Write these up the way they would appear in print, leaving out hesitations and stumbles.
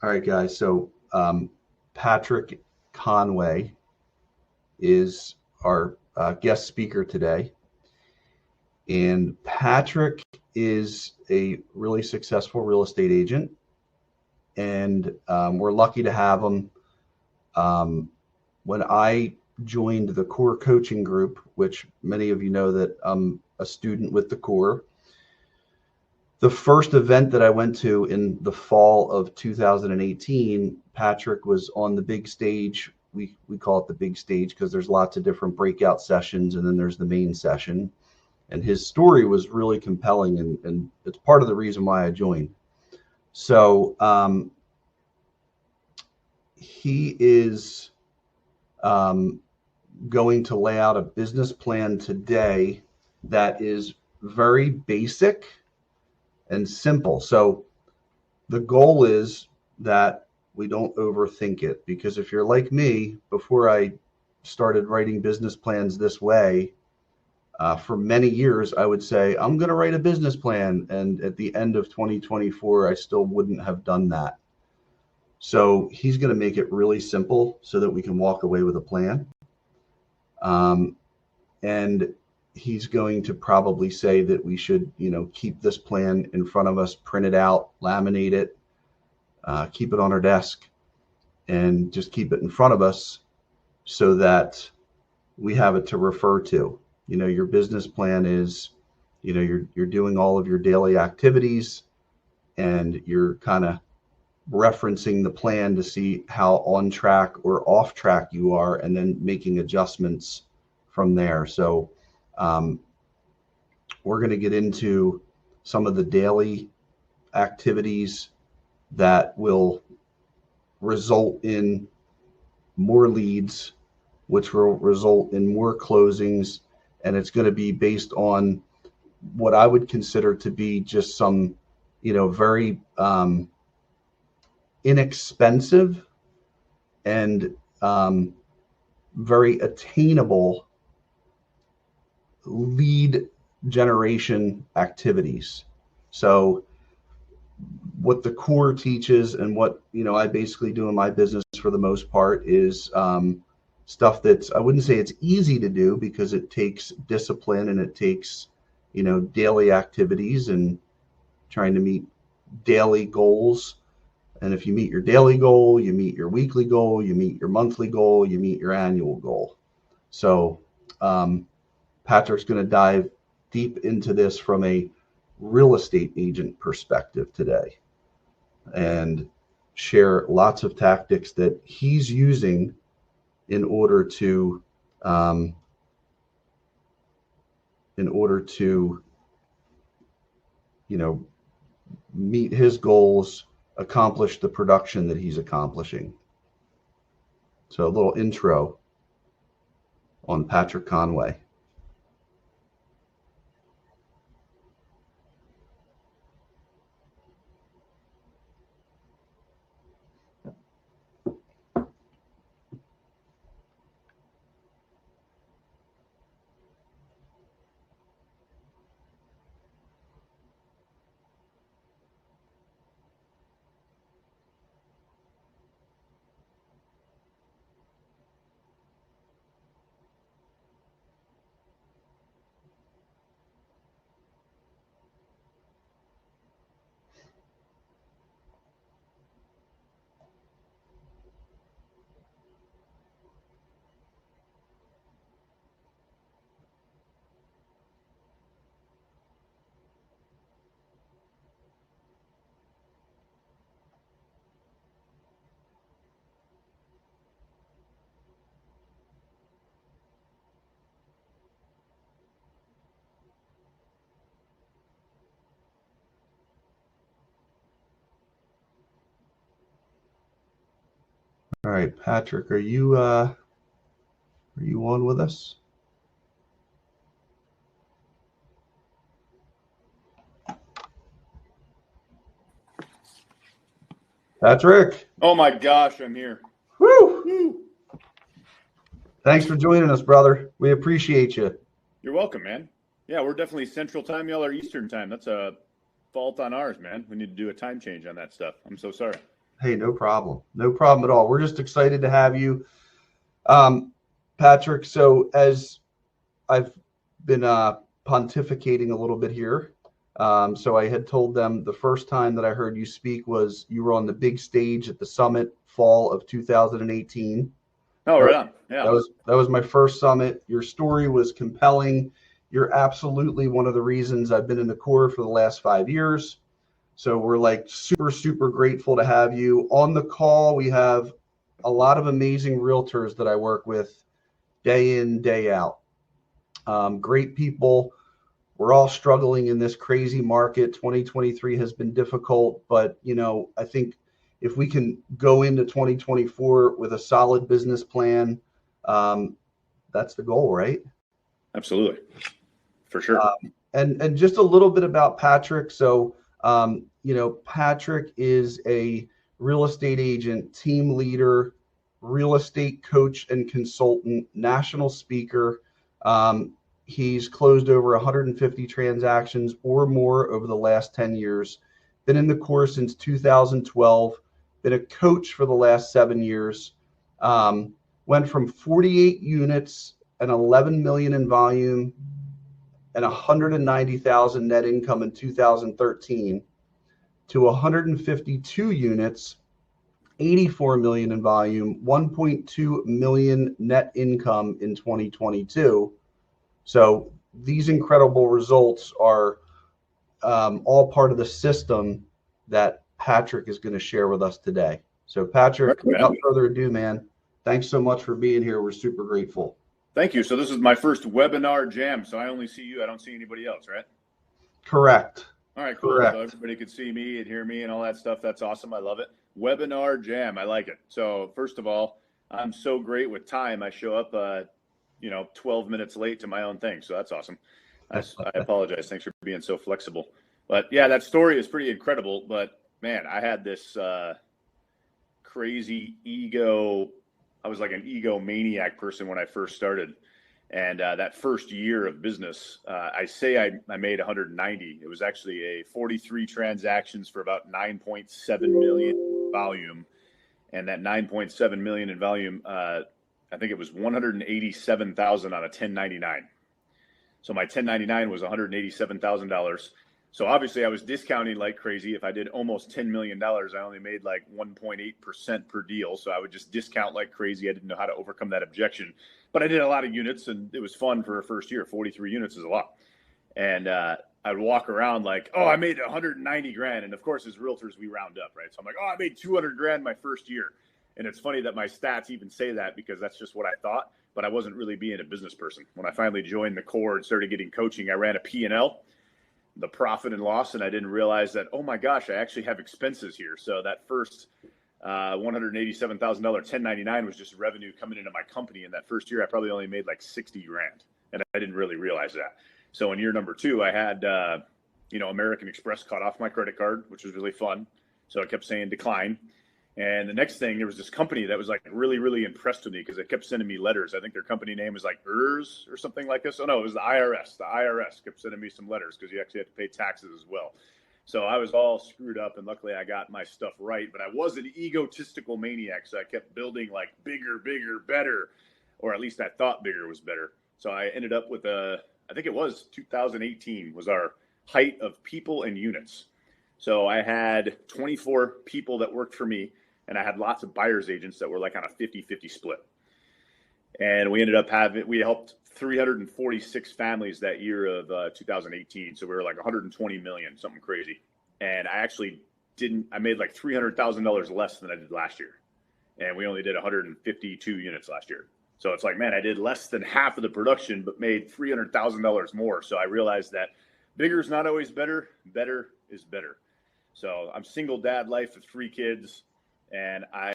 All right, guys. So Patrick Conway is our guest speaker today. And Patrick is a really successful real estate agent. And we're lucky to have him. When I joined the CORE coaching group, which many of you know that I'm a student with the CORE, the first event that I went to in the fall of 2018, Patrick was on the big stage. We call it the big stage because there's lots of different breakout sessions and then there's the main session. And his story was really compelling, and it's part of the reason why I joined. So he is going to lay out a business plan today that is very basic and simple. So the goal is that we don't overthink it, because if you're like me, before I started writing business plans this way, for many years, I would say, I'm going to write a business plan. And at the end of 2024, I still wouldn't have done that. So he's going to make it really simple so that we can walk away with a plan. And he's going to probably say that we should, keep this plan in front of us, print it out, laminate it, keep it on our desk, and just keep it in front of us so that we have it to refer to. Your business plan is, you're doing all of your daily activities, and you're kind of referencing the plan to see how on track or off track you are, and then making adjustments from there. So we're going to get into some of the daily activities that will result in more leads, which will result in more closings. And it's going to be based on what I would consider to be just some, very inexpensive and very attainable lead generation activities. So what the CORE teaches, and what I basically do in my business for the most part, is stuff that's, I wouldn't say it's easy to do, because it takes discipline and it takes daily activities and trying to meet daily goals. And if you meet your daily goal, you meet your weekly goal, you meet your monthly goal, you meet your annual goal. So Patrick's going to dive deep into this from a real estate agent perspective today, and share lots of tactics that he's using in order to meet his goals, accomplish the production that he's accomplishing. So a little intro on Patrick Conway. All right, Patrick, are you on with us? Patrick. Oh my gosh, I'm here. Woo! Thanks for joining us, brother. We appreciate you. You're welcome, man. Yeah, we're definitely Central Time. Y'all are Eastern Time. That's a fault on ours, man. We need to do a time change on that stuff. I'm so sorry. Hey, no problem. No problem at all. We're just excited to have you. Patrick, so as I've been pontificating a little bit here, so I had told them the first time that I heard you speak was you were on the big stage at the summit fall of 2018. Oh, right on. Yeah. That was my first summit. Your story was compelling. You're absolutely one of the reasons I've been in the Corps for the last 5 years. So we're like super, super grateful to have you on the call. We have a lot of amazing realtors that I work with day in, day out. Great people. We're all struggling in this crazy market. 2023 has been difficult, but I think if we can go into 2024 with a solid business plan, that's the goal, right? Absolutely. For sure. And just a little bit about Patrick. So, Patrick is a real estate agent, team leader, real estate coach and consultant, national speaker. He's closed over 150 transactions or more over the last 10 years, been in the course since 2012, been a coach for the last 7 years, went from 48 units and 11 million in volume and 190,000 net income in 2013 to 152 units, 84 million in volume, 1.2 million net income in 2022. So these incredible results are all part of the system that Patrick is going to share with us today. So Patrick, without further ado, man, thanks so much for being here. We're super grateful. Thank you. So this is my first webinar jam. So I only see you. I don't see anybody else, right? Correct. All right, cool. Correct. So everybody could see me and hear me and all that stuff. That's awesome. I love it. Webinar jam. I like it. So first of all, I'm so great with time. I show up, 12 minutes late to my own thing. So that's awesome. I apologize. Thanks for being so flexible. But yeah, that story is pretty incredible. But man, I had this crazy ego. I was like an egomaniac person when I first started. And that first year of business, I made 190. It was actually a 43 transactions for about 9.7 million volume. And that 9.7 million in volume, I think it was 187,000 on a 1099. So my 1099 was $187,000. So obviously I was discounting like crazy. If I did almost $10 million, I only made like 1.8% per deal. So I would just discount like crazy. I didn't know how to overcome that objection, but I did a lot of units and it was fun for a first year. 43 units is a lot. And I'd walk around like, oh, I made 190 grand. And of course, as realtors, we round up, right? So I'm like, oh, I made 200 grand my first year. And it's funny that my stats even say that because that's just what I thought, but I wasn't really being a business person. When I finally joined the Corps and started getting coaching, I ran a P&L, the profit and loss, and I didn't realize that, oh my gosh, I actually have expenses here. So that first $187,000 1099 was just revenue coming into my company. In that first year, I probably only made like 60 grand, and I didn't really realize that. So in year number 2, I had, American Express cut off my credit card, which was really fun. So I kept saying decline. And the next thing, there was this company that was like really, really impressed with me because they kept sending me letters. I think their company name was like ERS or something like this. Oh, no, it was the IRS. The IRS kept sending me some letters because you actually had to pay taxes as well. So I was all screwed up, and luckily I got my stuff right. But I was an egotistical maniac, so I kept building like bigger, bigger, better, or at least I thought bigger was better. So I ended up with I think it was 2018 was our height of people and units. So I had 24 people that worked for me. And I had lots of buyer's agents that were like on a 50-50 split. And we ended up we helped 346 families that year of 2018. So we were like 120 million, something crazy. And I made like $300,000 less than I did last year. And we only did 152 units last year. So it's like, man, I did less than half of the production, but made $300,000 more. So I realized that bigger is not always better. Better is better. So I'm single dad life with 3 kids. And I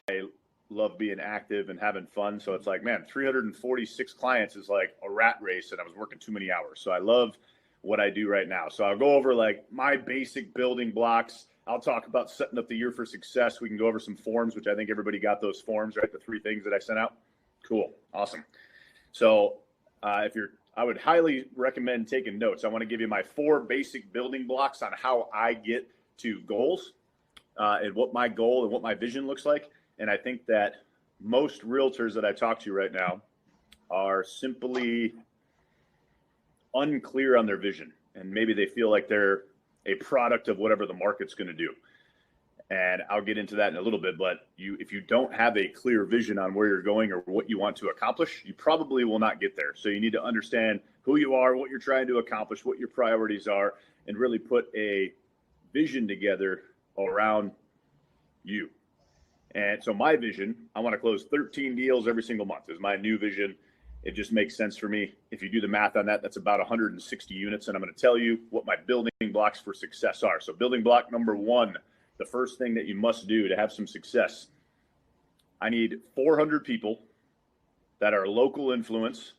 love being active and having fun. So it's like, man, 346 clients is like a rat race, and I was working too many hours. So I love what I do right now. So I'll go over like my basic building blocks. I'll talk about setting up the year for success. We can go over some forms, which I think everybody got those forms, right? The 3 things that I sent out. Cool. Awesome. So I would highly recommend taking notes. I want to give you my 4 basic building blocks on how I get to goals. and what my goal and what my vision looks like. And I think that most realtors that I talk to right now are simply unclear on their vision. And maybe they feel like they're a product of whatever the market's going to do. And I'll get into that in a little bit. But if you don't have a clear vision on where you're going or what you want to accomplish, you probably will not get there. So you need to understand who you are, what you're trying to accomplish, what your priorities are, and really put a vision together around you. And so my vision, I want to close 13 deals every single month is my new vision. It just makes sense for me. If you do the math on that, that's about 160 units. And I'm going to tell you what my building blocks for success are. So building block number one, the first thing that you must do to have some success, I need 400 people that are local influence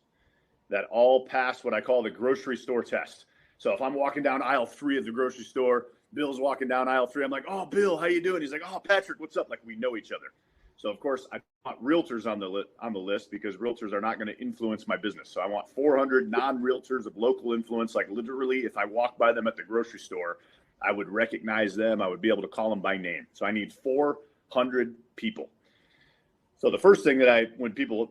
that all pass what I call the grocery store test. So if I'm walking down aisle 3 of the grocery store, Bill's walking down aisle 3, I'm like, oh, Bill, how you doing? He's like, oh, Patrick, what's up? Like, we know each other. So of course I want realtors on the list because realtors are not going to influence my business. So I want 400 non-realtors of local influence. Like literally, if I walk by them at the grocery store, I would recognize them. I would be able to call them by name. So I need 400 people. So the first thing that when people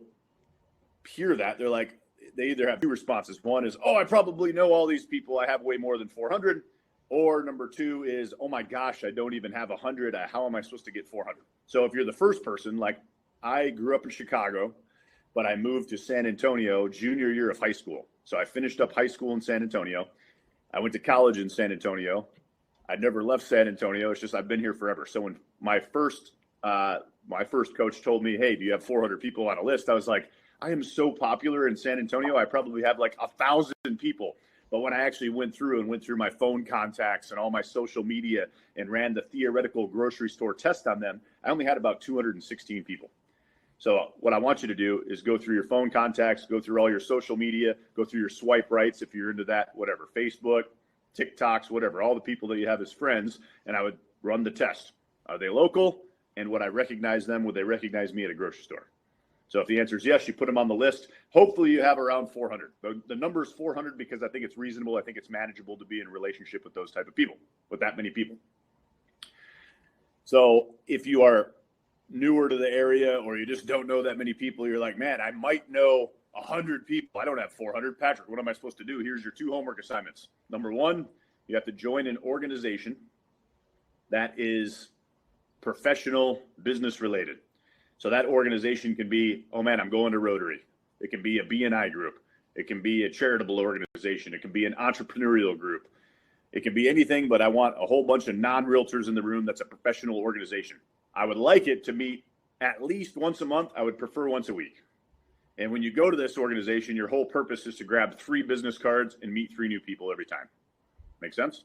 hear that, they're like, they either have two responses. One is, oh, I probably know all these people. I have way more than 400. Or number two is, oh my gosh, I don't even have 100. How am I supposed to get 400? So if you're the first person, like I grew up in Chicago, but I moved to San Antonio junior year of high school. So I finished up high school in San Antonio. I went to college in San Antonio. I never left San Antonio. It's just I've been here forever. So when my first coach told me, hey, do you have 400 people on a list? I was like, I am so popular in San Antonio. I probably have like 1,000 people. But when I actually went through my phone contacts and all my social media and ran the theoretical grocery store test on them, I only had about 216 people. So what I want you to do is go through your phone contacts, go through all your social media, go through your swipe rights if you're into that, whatever, Facebook, TikToks, whatever, all the people that you have as friends, and I would run the test. Are they local? And would I recognize them? Would they recognize me at a grocery store? So if the answer is yes, you put them on the list. Hopefully you have around 400. The number is 400 because I think it's reasonable. I think it's manageable to be in a relationship with those type of people, with that many people. So if you are newer to the area or you just don't know that many people, you're like, man, I might know 100 people. I don't have 400. Patrick, what am I supposed to do? Here's your 2 homework assignments. Number 1, you have to join an organization that is professional business related. So that organization can be, oh man, I'm going to Rotary. It can be a BNI group. It can be a charitable organization. It can be an entrepreneurial group. It can be anything, but I want a whole bunch of non-realtors in the room that's a professional organization. I would like it to meet at least once a month. I would prefer once a week. And when you go to this organization, your whole purpose is to grab 3 business cards and meet 3 new people every time. Make sense?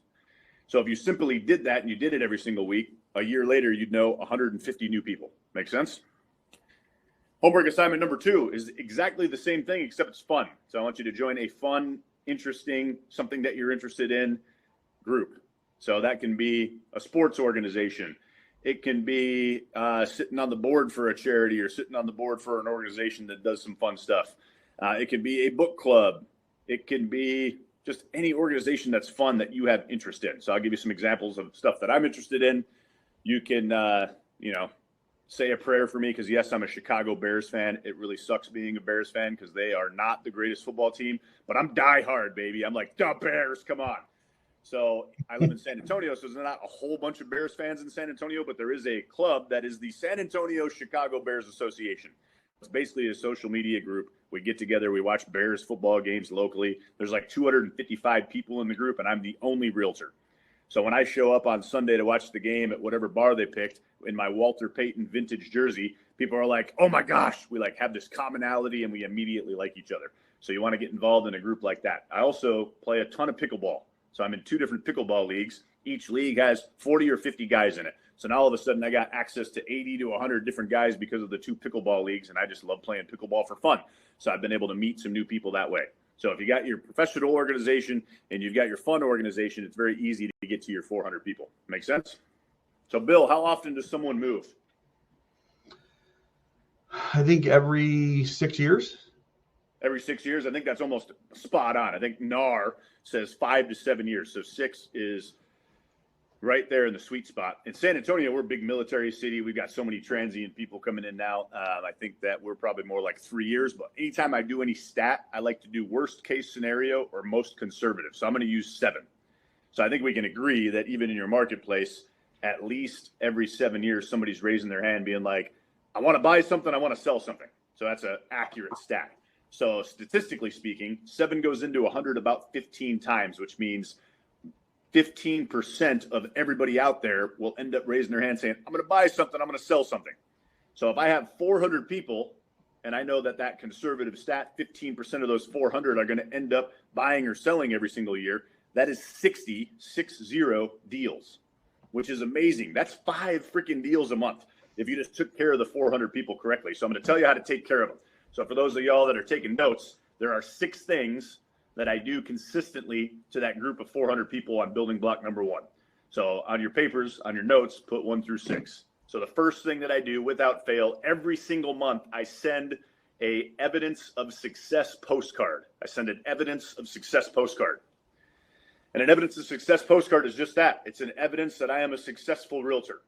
So if you simply did that and you did it every single week, a year later, you'd know 150 new people. Make sense? Homework assignment number 2 is exactly the same thing, except it's fun. So I want you to join a fun, interesting, something that you're interested in group. So that can be a sports organization. It can be sitting on the board for a charity or sitting on the board for an organization that does some fun stuff. It can be a book club. It can be just any organization that's fun that you have interest in. So I'll give you some examples of stuff that I'm interested in. You can, say a prayer for me because, yes, I'm a Chicago Bears fan. It really sucks being a Bears fan because they are not the greatest football team, but I'm diehard, baby. I'm like, the Bears, come on. So I live in San Antonio, so there's not a whole bunch of Bears fans in San Antonio, but there is a club that is the San Antonio Chicago Bears Association. It's basically a social media group. We get together, we watch Bears football games locally. There's like 255 people in the group, and I'm the only realtor. So when I show up on Sunday to watch the game at whatever bar they picked in my Walter Payton vintage jersey, people are like, oh my gosh, we like have this commonality and we immediately like each other. So you want to get involved in a group like that. I also play a ton of pickleball. So I'm in 2 different pickleball leagues. Each league has 40 or 50 guys in it. So now all of a sudden I got access to 80 to 100 different guys because of the 2 pickleball leagues. And I just love playing pickleball for fun. So I've been able to meet some new people that way. So if you got your professional organization and you've got your fun organization, it's very easy to get to your 400 people. Make sense? So Bill, how often does someone move? I think every 6 years. Every 6 years? I think that's almost spot on. I think NAR says 5 to 7 years. So 6 is right there in the sweet spot. In San Antonio, we're a big military city. We've got so many transient people coming in now. I think that we're probably more like 3 years, but anytime I do any stat, I like to do worst case scenario or most conservative. So I'm going to use 7. So I think we can agree that even in your marketplace, at least every 7 years, somebody's raising their hand being like, I want to buy something, I want to sell something. So that's an accurate stat. So statistically speaking, 7 goes into 100 about 15 times, which means 15% of everybody out there will end up raising their hand saying, I'm going to buy something, I'm going to sell something. So if I have 400 people and I know that that conservative stat, 15% of those 400 are going to end up buying or selling every single year, that is 60 deals, which is amazing. That's 5 freaking deals a month if you just took care of the 400 people correctly. So I'm going to tell you how to take care of them. So for those of y'all that are taking notes, there are 6 things that I do consistently to that group of 400 people on building block number 1. So on your papers, on your notes, put 1 through 6. So the first thing that I do without fail, every single month, I send a evidence of success postcard. I send an evidence of success postcard. And an evidence of success postcard is just that. It's an evidence that I am a successful realtor.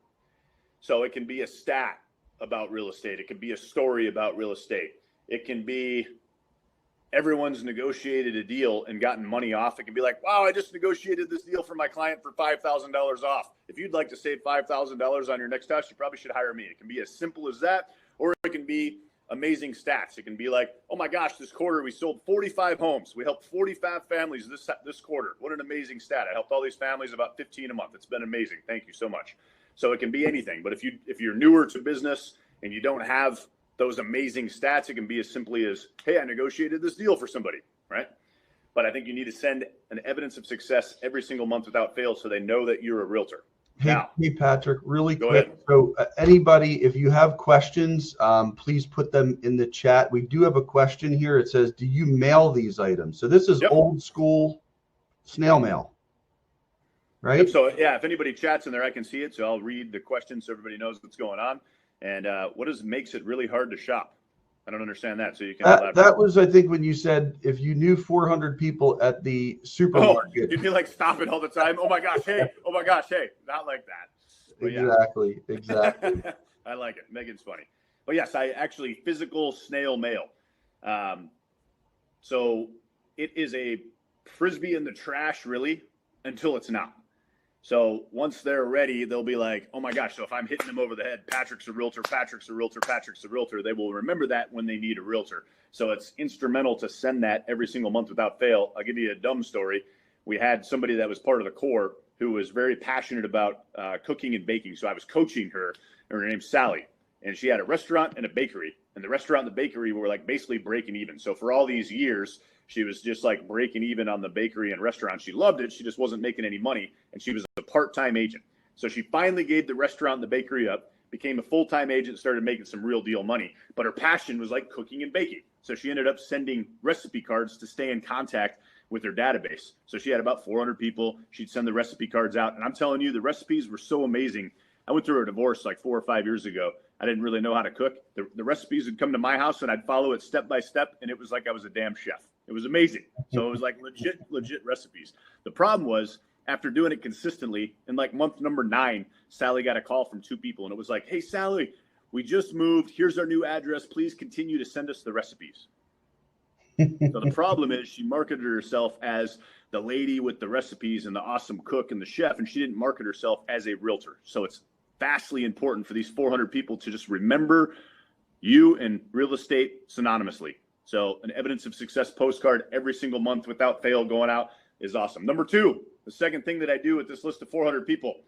So it can be a stat about real estate. It can be a story about real estate. It can be everyone's negotiated a deal and gotten money off. It can be like, wow, I just negotiated this deal for my client for $5,000 off. If you'd like to save $5,000 on your next house, you probably should hire me. It can be as simple as that, or it can be amazing stats. It can be like, oh my gosh, this quarter we sold 45 homes. We helped 45 families this quarter. What an amazing stat. I helped all these families about 15 a month. It's been amazing. Thank you so much. So it can be anything. But if you're newer to business and you don't have those amazing stats, it can be as simply as, hey, I negotiated this deal for somebody, right? But I think you need to send an evidence of success every single month without fail so they know that you're a realtor. Hey, Patrick, really Go quick. ahead. So anybody, if you have questions, please put them in the chat. We do have a question here. It says, do you mail these items? So this is old school snail mail, right? Yep. So yeah, if anybody chats in there, I can see it. So I'll read the question so everybody knows what's going on. And what makes it really hard to shop? I don't understand that. So you can elaborate. That was, I think, when you said if you knew 400 people at the supermarket. Oh, you'd be like, stop it all the time. Oh my gosh, hey. Oh my gosh, hey. Not like that. But exactly. I like it. Megan's funny. But yes, I actually physical snail mail. So it is a Frisbee in the trash, really, until it's not. So once they're ready, they'll be like, oh my gosh. So if I'm hitting them over the head, Patrick's a realtor, Patrick's a realtor, Patrick's a realtor, they will remember that when they need a realtor. So it's instrumental to send that every single month without fail. I'll give you a dumb story. We had somebody that was part of the core who was very passionate about cooking and baking. So I was coaching her. Her name's Sally. And she had a restaurant and a bakery. And the restaurant and the bakery were like basically breaking even. So for all these years, she was just like breaking even on the bakery and restaurant. She loved it. She just wasn't making any money. And she was a part-time agent. So she finally gave the restaurant and the bakery up, became a full-time agent, started making some real deal money. But her passion was like cooking and baking. So she ended up sending recipe cards to stay in contact with her database. So she had about 400 people. She'd send the recipe cards out. And I'm telling you, the recipes were so amazing. I went through a divorce like 4 or 5 years ago. I didn't really know how to cook. The recipes would come to my house and I'd follow it step by step. And it was like I was a damn chef. It was amazing. So it was like legit recipes. The problem was after doing it consistently, in like month number 9, Sally got a call from 2 people. And it was like, hey, Sally, we just moved. Here's our new address. Please continue to send us the recipes. So the problem is she marketed herself as the lady with the recipes and the awesome cook and the chef. And she didn't market herself as a realtor. So it's vastly important for these 400 people to just remember you and real estate synonymously. So an evidence of success postcard every single month without fail going out is awesome. Number 2, the second thing that I do with this list of 400 people,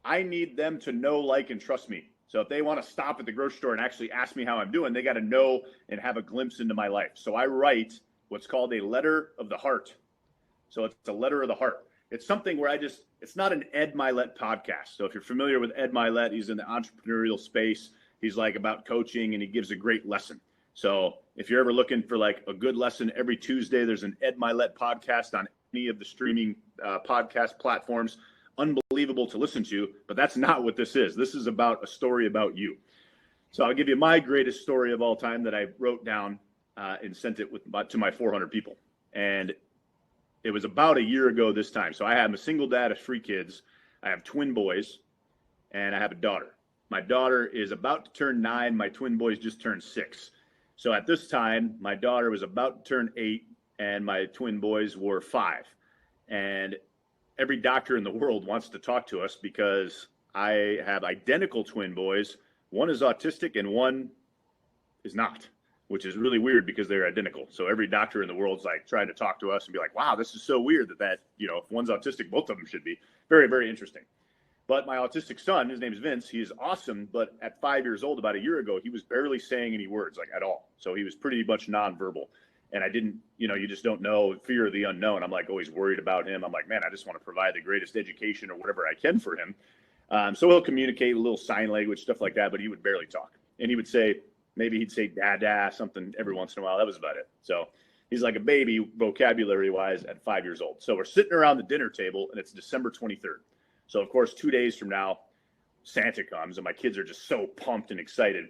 I need them to know, like, and trust me. So if they want to stop at the grocery store and actually ask me how I'm doing, they got to know and have a glimpse into my life. So I write what's called a letter of the heart. So it's a letter of the heart. It's something where it's not an Ed Mylett podcast. So if you're familiar with Ed Mylett, he's in the entrepreneurial space. He's like about coaching and he gives a great lesson. So if you're ever looking for like a good lesson every Tuesday, there's an Ed Mylett podcast on any of the streaming podcast platforms. Unbelievable to listen to, but that's not what this is. This is about a story about you. So I'll give you my greatest story of all time that I wrote down and sent it to my 400 people. And it was about a year ago this time. So I'm a single dad of 3 kids. I have twin boys, and I have a daughter. My daughter is about to turn 9. My twin boys just turned 6. So at this time, my daughter was about to turn 8, and my twin boys were 5. And every doctor in the world wants to talk to us because I have identical twin boys. One is autistic and one is not, which is really weird because they're identical. So every doctor in the world's like trying to talk to us and be like, wow, this is so weird that, if one's autistic, both of them should be. Very, very interesting. But my autistic son, his name is Vince, he is awesome. But at 5 years old, about a year ago, he was barely saying any words, like at all. So he was pretty much nonverbal. And I didn't, you just don't know, fear of the unknown. I'm like always worried about him. I'm like, man, I just want to provide the greatest education or whatever I can for him. So he'll communicate a little sign language, stuff like that, but he would barely talk. And he would say, maybe he'd say dada, something every once in a while. That was about it. So he's like a baby vocabulary wise at 5 years old. So we're sitting around the dinner table and it's December 23rd. So of course, 2 days from now, Santa comes and my kids are just so pumped and excited.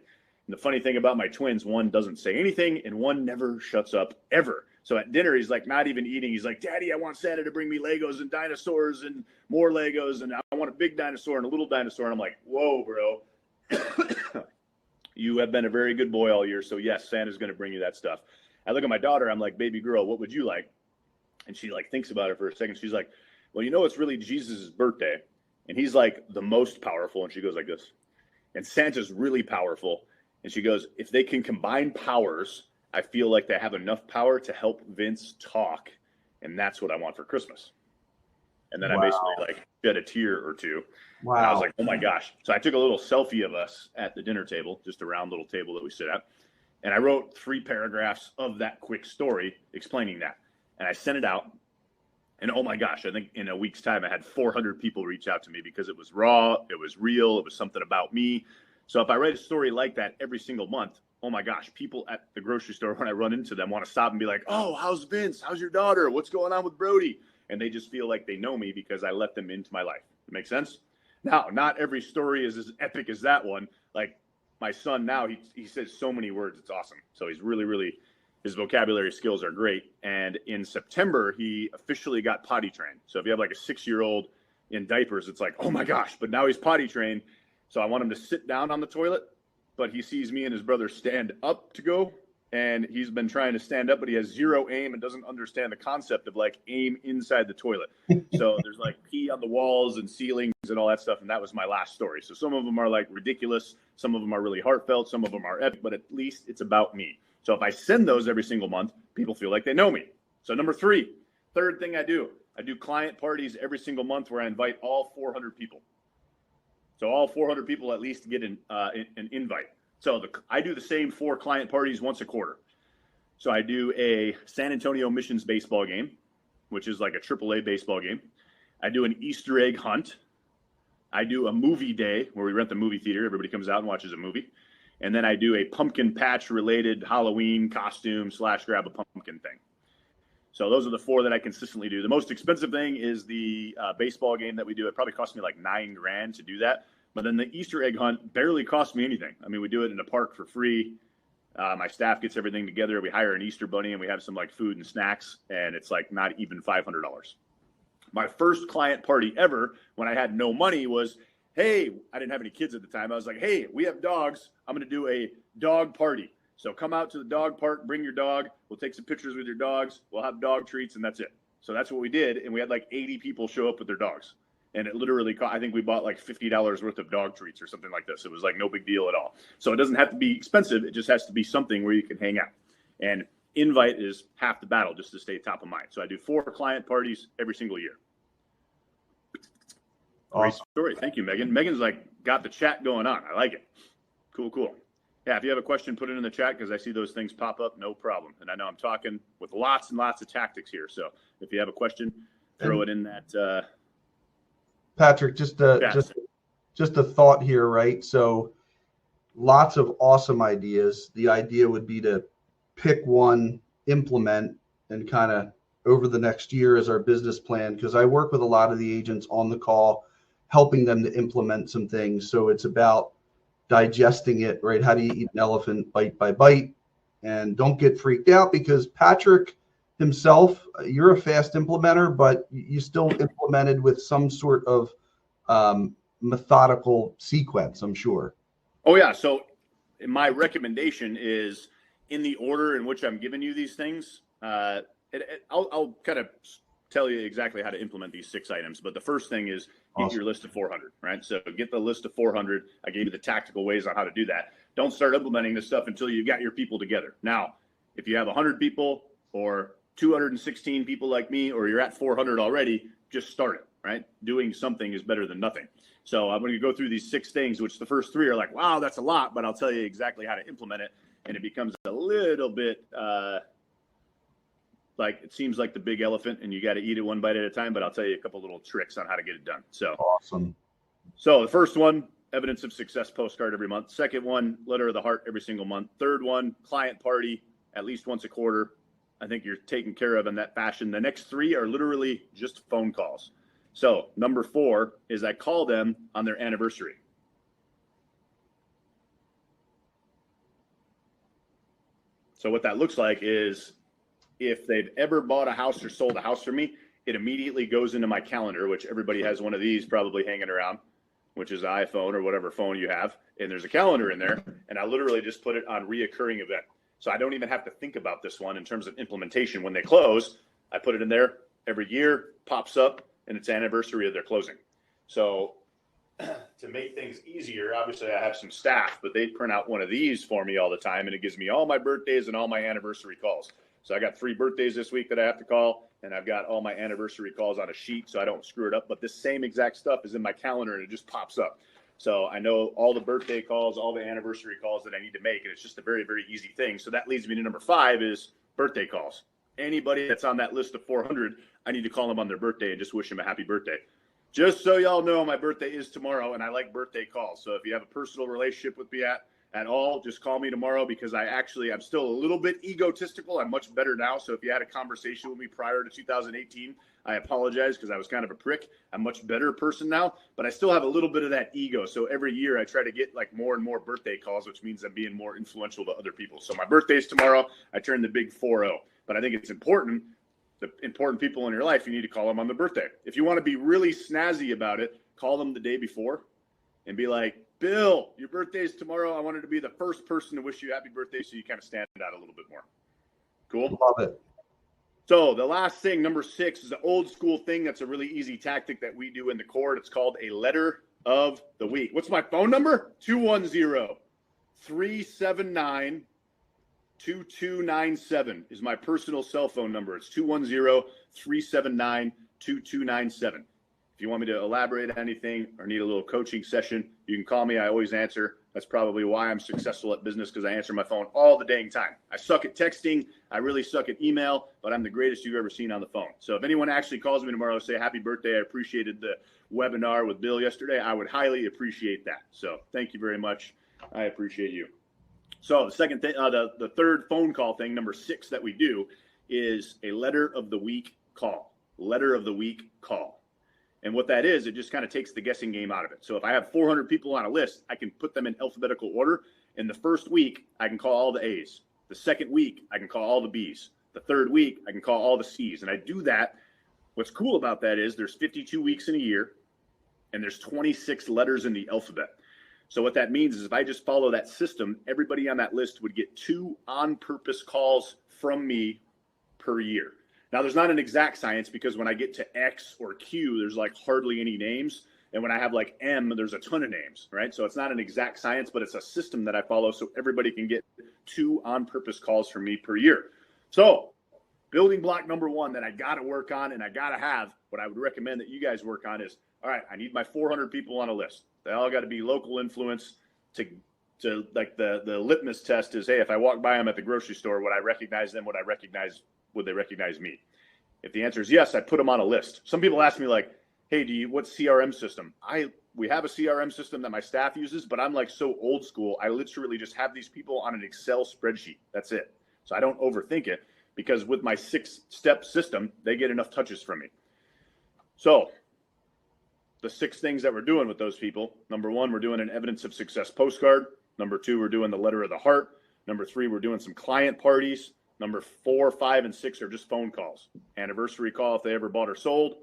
And the funny thing about my twins, one doesn't say anything and one never shuts up ever. So at dinner, he's like not even eating. He's like, Daddy, I want Santa to bring me Legos and dinosaurs and more Legos. And I want a big dinosaur and a little dinosaur. And I'm like, whoa, bro. You have been a very good boy all year. So yes, Santa's going to bring you that stuff. I look at my daughter. I'm like, baby girl, what would you like? And she like thinks about it for a second. She's like, well, it's really Jesus' birthday. And he's like the most powerful. And she goes like this. And Santa's really powerful. And she goes, if they can combine powers, I feel like they have enough power to help Vince talk. And that's what I want for Christmas. And then I basically like shed a tear or two. Wow. And I was like, oh my gosh. So I took a little selfie of us at the dinner table, just a round little table that we sit at. And I wrote 3 paragraphs of that quick story explaining that. And I sent it out. And oh my gosh, I think in a week's time, I had 400 people reach out to me because it was raw, it was real, it was something about me. So if I write a story like that every single month, oh my gosh, people at the grocery store, when I run into them, want to stop and be like, oh, how's Vince? How's your daughter? What's going on with Brody? And they just feel like they know me because I let them into my life. Make sense? Now, not every story is as epic as that one. Like my son now, he says so many words. It's awesome. So he's really, really, his vocabulary skills are great. And in September, he officially got potty trained. So if you have like a 6-year-old in diapers, it's like, oh my gosh, but now he's potty trained. So I want him to sit down on the toilet, but he sees me and his brother stand up to go. And he's been trying to stand up, but he has zero aim and doesn't understand the concept of like aim inside the toilet. So there's like pee on the walls and ceilings and all that stuff. And that was my last story. So some of them are like ridiculous. Some of them are really heartfelt. Some of them are epic, but at least it's about me. So if I send those every single month, people feel like they know me. So number 3, third thing I do client parties every single month where I invite all 400 people. So all 400 people at least get an invite. So I do the same 4 client parties once a quarter. So I do a San Antonio Missions baseball game, which is like a AAA baseball game. I do an Easter egg hunt. I do a movie day where we rent the movie theater. Everybody comes out and watches a movie. And then I do a pumpkin patch related Halloween costume / grab a pumpkin thing. So those are the 4 that I consistently do. The most expensive thing is the baseball game that we do. It probably cost me like $9,000 to do that. But then the Easter egg hunt barely costs me anything. I mean, we do it in the park for free. My staff gets everything together. We hire an Easter bunny and we have some like food and snacks. And it's like not even $500. My first client party ever when I had no money was, hey, I didn't have any kids at the time. I was like, hey, we have dogs. I'm going to do a dog party. So come out to the dog park, bring your dog. We'll take some pictures with your dogs. We'll have dog treats and that's it. So that's what we did. And we had like 80 people show up with their dogs. And it literally I think we bought like $50 worth of dog treats or something like this. It was like no big deal at all. So it doesn't have to be expensive. It just has to be something where you can hang out. And invite is half the battle just to stay top of mind. So I do 4 client parties every single year. Awesome. Great story. Thank you, Megan. Megan's like got the chat going on. I like it. Cool. Yeah, if you have a question, put it in the chat because I see those things pop up. No problem. And I know I'm talking with lots and lots of tactics here. So if you have a question, throw it in that. Patrick, just a thought here, right? So lots of awesome ideas. The idea would be to pick one, implement, and kind of over the next year as our business plan, because I work with a lot of the agents on the call, helping them to implement some things. So it's about digesting it, right? How do you eat an elephant bite by bite? And don't get freaked out because Patrick himself, you're a fast implementer, but you still implemented with some sort of methodical sequence, I'm sure. Oh yeah. So my recommendation is in the order in which I'm giving you these things. I'll kind of tell you exactly how to implement these 6 items. But the first thing is get your list of 400, right? So get the list of 400. I gave you the tactical ways on how to do that. Don't start implementing this stuff until you've got your people together. Now, if you have 100 people or 216 people like me, or you're at 400 already, just start it, right? Doing something is better than nothing. So I'm going to go through these 6 things, which the first 3 are like, wow, that's a lot, but I'll tell you exactly how to implement it. And it becomes a little bit like it seems like the big elephant and you got to eat it one bite at a time, but I'll tell you a couple little tricks on how to get it done. So awesome. So the first one, evidence of success postcard every month. Second one, letter of the heart every single month. Third one, client party at least once a quarter. I think you're taken care of in that fashion. The next 3 are literally just phone calls. So number 4 is I call them on their anniversary. So what that looks like is if they've ever bought a house or sold a house from me, it immediately goes into my calendar, which everybody has one of these probably hanging around, which is an iPhone or whatever phone you have. And there's a calendar in there. And I literally just put it on reoccurring event. So I don't even have to think about this one in terms of implementation. When they close, I put it in there every year, pops up, and it's anniversary of their closing. So to make things easier, obviously I have some staff, but they print out one of these for me all the time, and it gives me all my birthdays and all my anniversary calls. So I got 3 birthdays this week that I have to call, and I've got all my anniversary calls on a sheet so I don't screw it up. But this same exact stuff is in my calendar, and it just pops up. So I know all the birthday calls, all the anniversary calls that I need to make, and it's just a very, very easy thing. So that leads me to number 5 is birthday calls. Anybody that's on that list of 400, I need to call them on their birthday and just wish them a happy birthday. Just so y'all know, my birthday is tomorrow, and I like birthday calls. So if you have a personal relationship with me at all, just call me tomorrow, because I'm still a little bit egotistical. I'm much better now. So if you had a conversation with me prior to 2018, I apologize, because I was kind of a prick. I'm a much better person now, but I still have a little bit of that ego. So every year I try to get like more and more birthday calls, which means I'm being more influential to other people. So my birthday's tomorrow. I turn the big 4-0, but I think it's important. The important people in your life, you need to call them on their birthday. If you want to be really snazzy about it, call them the day before and be like, Bill, your birthday's tomorrow. I wanted to be the first person to wish you happy birthday, so you kind of stand out a little bit more. Cool? Love it. So the last thing, number 6, is an old school thing that's a really easy tactic that we do in the Cord. It's called a letter of the week. What's my phone number? 210-379-2297 is my personal cell phone number. It's 210-379-2297. If you want me to elaborate on anything or need a little coaching session, you can call me. I always answer. That's probably why I'm successful at business, because I answer my phone all the dang time. I suck at texting. I really suck at email, but I'm the greatest you've ever seen on the phone. So if anyone actually calls me tomorrow and say happy birthday, I appreciated the webinar with Bill yesterday, I would highly appreciate that. So thank you very much. I appreciate you. So the second thing, the third phone call thing, number 6 that we do, is a letter of the week call. Letter of the week call. And what that is, it just kind of takes the guessing game out of it. So if I have 400 people on a list, I can put them in alphabetical order. In the first week, I can call all the A's. The second week, I can call all the B's. The third week, I can call all the C's. And I do that. What's cool about that is there's 52 weeks in a year, and there's 26 letters in the alphabet. So what that means is if I just follow that system, everybody on that list would get 2 on-purpose calls from me per year. Now, there's not an exact science, because when I get to X or Q, there's like hardly any names. And when I have like M, there's a ton of names, right? So it's not an exact science, but it's a system that I follow so everybody can get 2 on-purpose calls from me per year. So building block number 1 that I got to work on and I got to have, what I would recommend that you guys work on is, all right, I need my 400 people on a list. They all got to be local influence to like the litmus test is, hey, if I walk by them at the grocery store, would I recognize them? Would they recognize me? If the answer is yes, I put them on a list. Some people ask me like, hey, what CRM system? We have a CRM system that my staff uses, but I'm like so old school. I literally just have these people on an Excel spreadsheet. That's it. So I don't overthink it, because with my 6-step system, they get enough touches from me. So the 6 things that we're doing with those people. Number 1, we're doing an evidence of success postcard. Number 2, we're doing the letter of the heart. Number 3, we're doing some client parties. Number 4, 5, and 6 are just phone calls. Anniversary call if they ever bought or sold.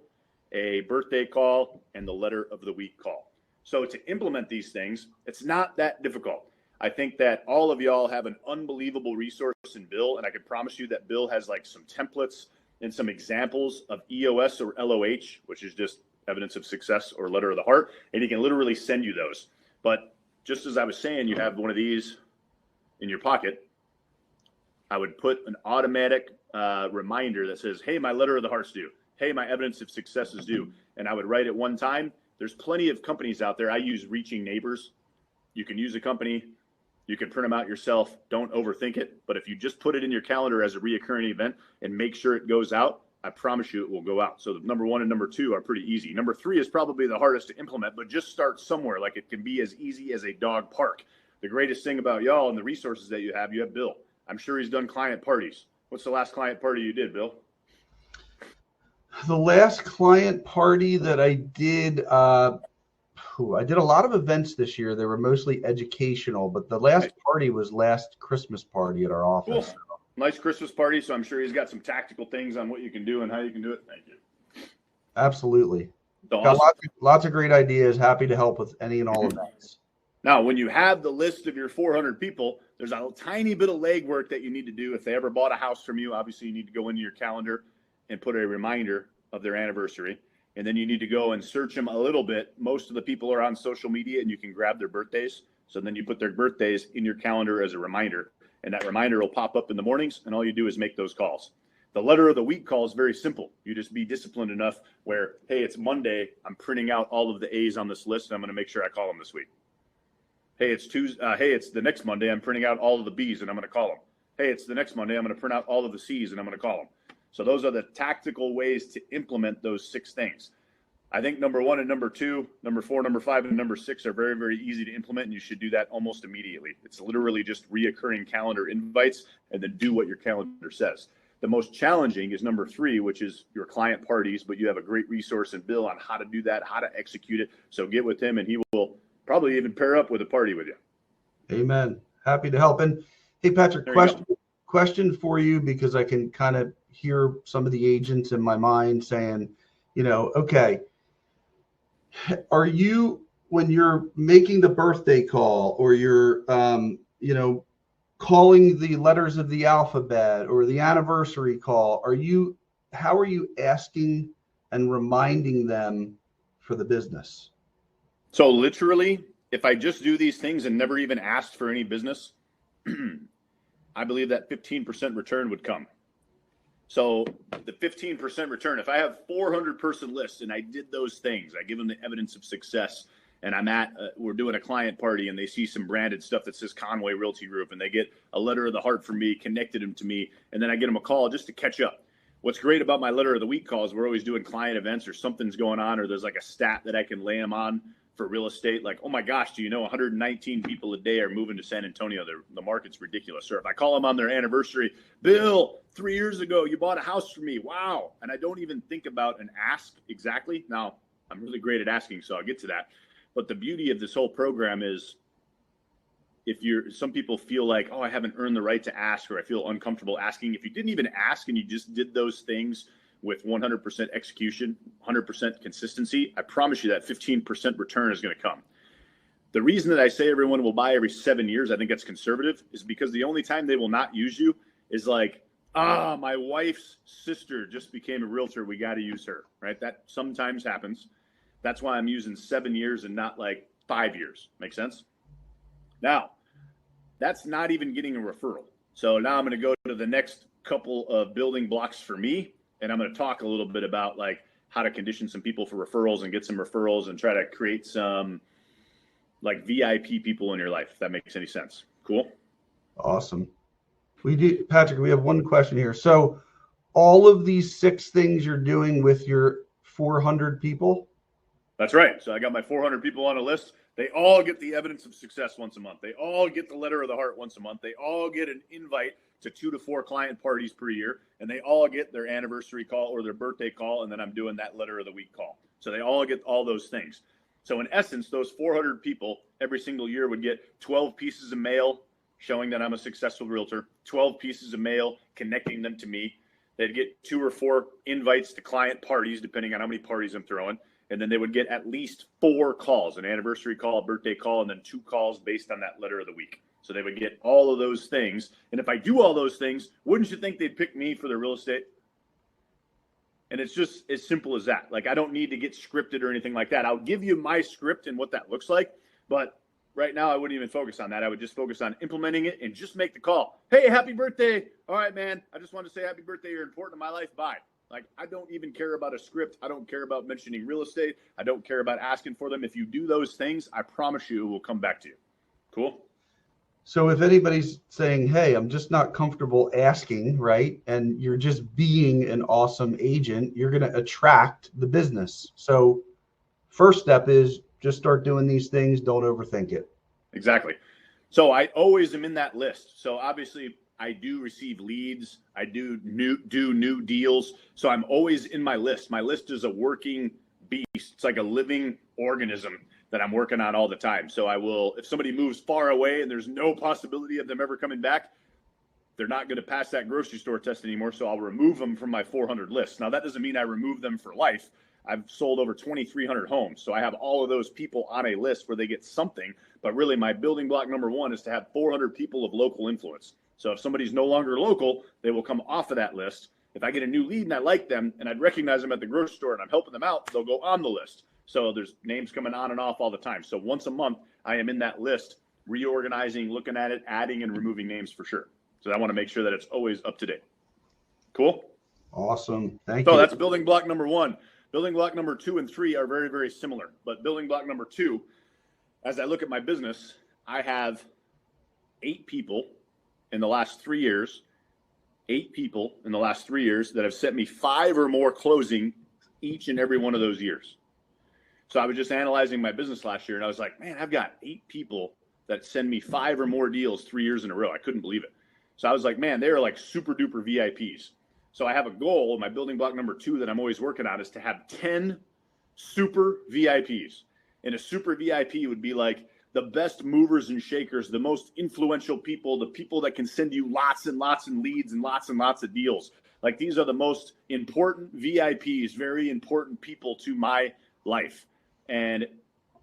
a birthday call, and the letter of the week call. So to implement these things, it's not that difficult. I think that all of y'all have an unbelievable resource in Bill, and I can promise you that Bill has like some templates and some examples of EOS or LOH, which is just evidence of success or letter of the heart, and he can literally send you those. But just as I was saying, you have one of these in your pocket. I would put an automatic reminder that says, hey, my letter of the heart's due. Hey, my evidence of success is due. And I would write it one time. There's plenty of companies out there. I use Reaching Neighbors. You can use a company. You can print them out yourself. Don't overthink it. But if you just put it in your calendar as a reoccurring event and make sure it goes out, I promise you it will go out. So the number 1 and number 2 are pretty easy. Number 3 is probably the hardest to implement, but just start somewhere. Like it can be as easy as a dog park. The greatest thing about y'all and the resources that you have Bill. I'm sure he's done client parties. What's the last client party you did, Bill? The last client party that I did, I did a lot of events this year. They were mostly educational, but the last party was last Christmas party at our office. Cool. Nice Christmas party. So I'm sure he's got some tactical things on what you can do and how you can do it. Thank you. Absolutely. So got lots of great ideas. Happy to help with any and all events. Now, when you have the list of your 400 people, there's a tiny bit of legwork that you need to do. If they ever bought a house from you, obviously you need to go into your calendar and put a reminder of their anniversary. And then you need to go and search them a little bit. Most of the people are on social media and you can grab their birthdays. So then you put their birthdays in your calendar as a reminder. And that reminder will pop up in the mornings and all you do is make those calls. The letter of the week call is very simple. You just be disciplined enough where, hey, it's Monday. I'm printing out all of the A's on this list and I'm going to make sure I call them this week. Hey, it's Tuesday. Hey, it's the next Monday. I'm printing out all of the B's and I'm going to call them. Hey, it's the next Monday. I'm going to print out all of the C's and I'm going to call them. So those are the tactical ways to implement those 6 things. I think number 1 and number 2, number 4, number 5, and number 6 are very, very easy to implement, and you should do that almost immediately. It's literally just reoccurring calendar invites and then do what your calendar says. The most challenging is number 3, which is your client parties, but you have a great resource in Bill on how to do that, how to execute it. So get with him, and he will probably even pair up with a party with you. Amen. Happy to help. And hey, Patrick, question for you, because I can kind of hear some of the agents in my mind saying, okay, are you, when you're making the birthday call or you're, calling the letters of the alphabet or the anniversary call, how are you asking and reminding them for the business? So literally, if I just do these things and never even asked for any business, I believe that 15% return would come. So the 15% return, if I have 400 person lists and I did those things, I give them the evidence of success, and we're doing a client party and they see some branded stuff that says Conway Realty Group and they get a letter of the heart from me, connected them to me, and then I get them a call just to catch up. What's great about my letter of the week calls, we're always doing client events or something's going on, or there's like a stat that I can lay them on for real estate. Like, oh my gosh, do you know 119 people a day are moving to San Antonio? The market's ridiculous. Or if I call them on their anniversary, Bill, 3 years ago, you bought a house for me. Wow. And I don't even think about and ask exactly. Now, I'm really great at asking, so I'll get to that. But the beauty of this whole program is some people feel like, oh, I haven't earned the right to ask, or I feel uncomfortable asking. If you didn't even ask and you just did those things with 100% execution, 100% consistency, I promise you that 15% return is going to come. The reason that I say everyone will buy every 7 years, I think that's conservative, is because the only time they will not use you is like, my wife's sister just became a realtor. We got to use her, right? That sometimes happens. That's why I'm using 7 years and not like 5 years. Make sense? Now, that's not even getting a referral. So now I'm going to go to the next couple of building blocks for me. And I'm going to talk a little bit about like how to condition some people for referrals and get some referrals and try to create some like VIP people in your life, if that makes any sense. Cool. Awesome. Patrick, we have one question here. So all of these 6 things you're doing with your 400 people? That's right. So I got my 400 people on a list. They all get the evidence of success once a month. They all get the letter of the heart once a month. They all get an invite to 2 to 4 client parties per year, and they all get their anniversary call or their birthday call, and then I'm doing that letter of the week call. So they all get all those things. So in essence, those 400 people every single year would get 12 pieces of mail showing that I'm a successful realtor, 12 pieces of mail connecting them to me. They'd get 2 or 4 invites to client parties, depending on how many parties I'm throwing. And then they would get at least 4 calls, an anniversary call, a birthday call, and then 2 calls based on that letter of the week. So they would get all of those things. And if I do all those things, wouldn't you think they'd pick me for their real estate? And it's just as simple as that. Like, I don't need to get scripted or anything like that. I'll give you my script and what that looks like. But right now, I wouldn't even focus on that. I would just focus on implementing it and just make the call. Hey, happy birthday. All right, man. I just wanted to say happy birthday. You're important in my life. Bye. Like, I don't even care about a script. I don't care about mentioning real estate. I don't care about asking for them. If you do those things, I promise you it will come back to you. Cool? So if anybody's saying, hey, I'm just not comfortable asking, right? And you're just being an awesome agent, you're going to attract the business. So first step is just start doing these things. Don't overthink it. Exactly. So I always am in that list. So obviously I do receive leads. I do new deals. So I'm always in my list. My list is a working beast. It's like a living organism that I'm working on all the time. So I will, if somebody moves far away and there's no possibility of them ever coming back, they're not going to pass that grocery store test anymore. So I'll remove them from my 400 list. Now that doesn't mean I remove them for life. I've sold over 2,300 homes. So I have all of those people on a list where they get something, but really my building block number 1 is to have 400 people of local influence. So if somebody's no longer local, they will come off of that list. If I get a new lead and I like them and I'd recognize them at the grocery store and I'm helping them out, they'll go on the list. So there's names coming on and off all the time. So once a month, I am in that list, reorganizing, looking at it, adding and removing names for sure. So I want to make sure that it's always up to date. Cool? Awesome. Thank you. So that's building block number 1. Building block number 2 and 3 are very, very similar. But building block number 2, as I look at my business, I have 8 people in the last 3 years, 8 people in the last 3 years that have sent me 5 or more closing each and every one of those years. So I was just analyzing my business last year and I was like, man, I've got 8 people that send me 5 or more deals 3 years in a row. I couldn't believe it. So I was like, man, they are like super duper VIPs. So I have a goal, my building block number 2 that I'm always working on is to have 10 super VIPs. And a super VIP would be like the best movers and shakers, the most influential people, the people that can send you lots and lots of leads and lots of deals. Like, these are the most important VIPs, very important people to my life. And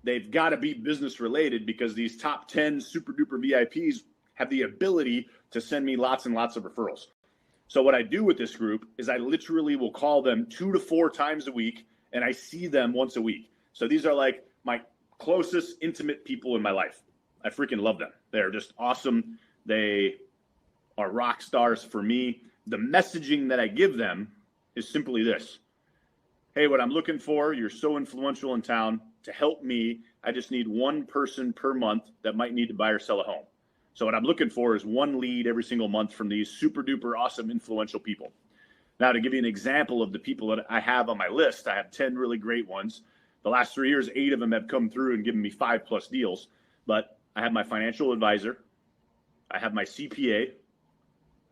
they've got to be business related because these top 10 super duper VIPs have the ability to send me lots and lots of referrals. So what I do with this group is I literally will call them 2 to 4 times a week and I see them once a week. So these are like my closest intimate people in my life. I freaking love them. They're just awesome. They are rock stars for me. The messaging that I give them is simply this. Hey, what I'm looking for, you're so influential in town. To help me, I just need 1 person per month that might need to buy or sell a home. So what I'm looking for is 1 lead every single month from these super duper awesome influential people. Now, to give you an example of the people that I have on my list, I have 10 really great ones. The last 3 years, 8 of them have come through and given me 5+ deals. But I have my financial advisor. I have my CPA.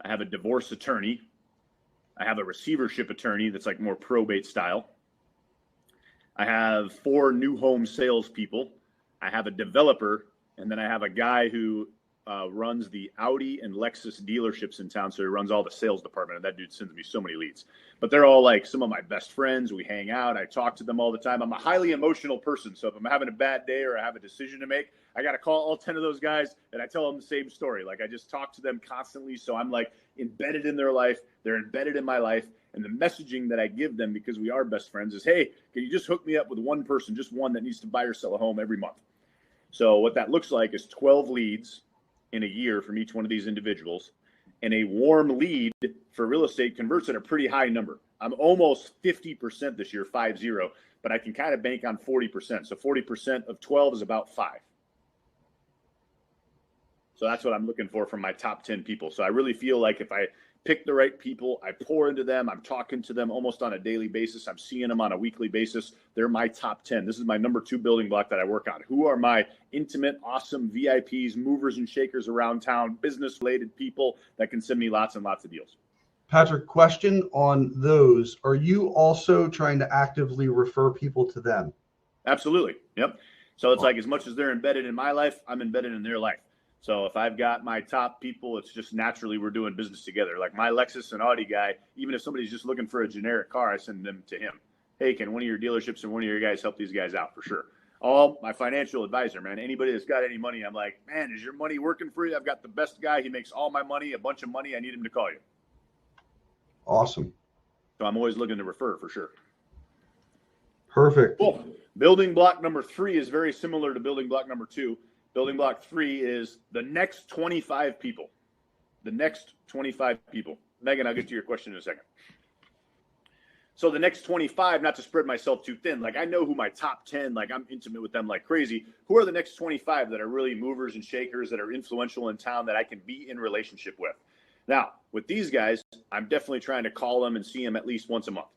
I have a divorce attorney. I have a receivership attorney that's like more probate style. I have 4 new home salespeople. I have a developer, and then I have a guy who runs the Audi and Lexus dealerships in town. So he runs all the sales department, and that dude sends me so many leads. But they're all like some of my best friends. We hang out. I talk to them all the time. I'm a highly emotional person. So if I'm having a bad day or I have a decision to make, I got to call all 10 of those guys and I tell them the same story. Like, I just talk to them constantly. So I'm like embedded in their life. They're embedded in my life. And the messaging that I give them, because we are best friends, is, hey, can you just hook me up with 1 person, just 1 that needs to buy or sell a home every month? So what that looks like is 12 leads in a year from each one of these individuals. And a warm lead for real estate converts at a pretty high number. I'm almost 50% this year, 50, but I can kind of bank on 40%. So 40% of 12 is about 5. So that's what I'm looking for from my top 10 people. So I really feel like if I pick the right people, I pour into them, I'm talking to them almost on a daily basis, I'm seeing them on a weekly basis, they're my top 10. This is my number 2 building block that I work on. Who are my intimate, awesome VIPs, movers and shakers around town, business-related people that can send me lots and lots of deals? Patrick, question on those. Are you also trying to actively refer people to them? Absolutely. Yep. So it's like, as much as they're embedded in my life, I'm embedded in their life. So if I've got my top people, it's just naturally we're doing business together. Like my Lexus and Audi guy, even if somebody's just looking for a generic car, I send them to him. Hey, can one of your dealerships and one of your guys help these guys out? For sure. Oh, my financial advisor, man. Anybody that's got any money, I'm like, man, is your money working for you? I've got the best guy. He makes all my money, a bunch of money. I need him to call you. Awesome. So I'm always looking to refer for sure. Perfect. Cool. Building block number 3 is very similar to building block number 2. Building block 3 is the next 25 people. The next 25 people. Megan, I'll get to your question in a second. So the next 25, not to spread myself too thin, like I know who my top 10, like I'm intimate with them like crazy. Who are the next 25 that are really movers and shakers that are influential in town that I can be in relationship with? Now, with these guys, I'm definitely trying to call them and see them at least once a month.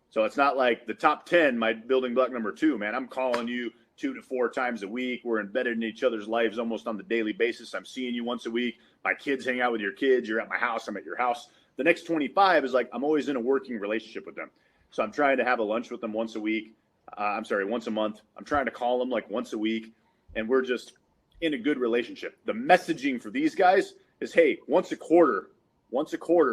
So it's not like the top 10, my building block number 2, man. I'm calling you 2 to 4 times a week. We're embedded in each other's lives almost on the daily basis. I'm seeing you once a week. My kids hang out with your kids. You're at my house. I'm at your house. The next 25 is like I'm always in a working relationship with them. So I'm trying to have a lunch with them once a week. Once a month. I'm trying to call them like once a week. And we're just in a good relationship. The messaging for these guys is, hey, once a quarter,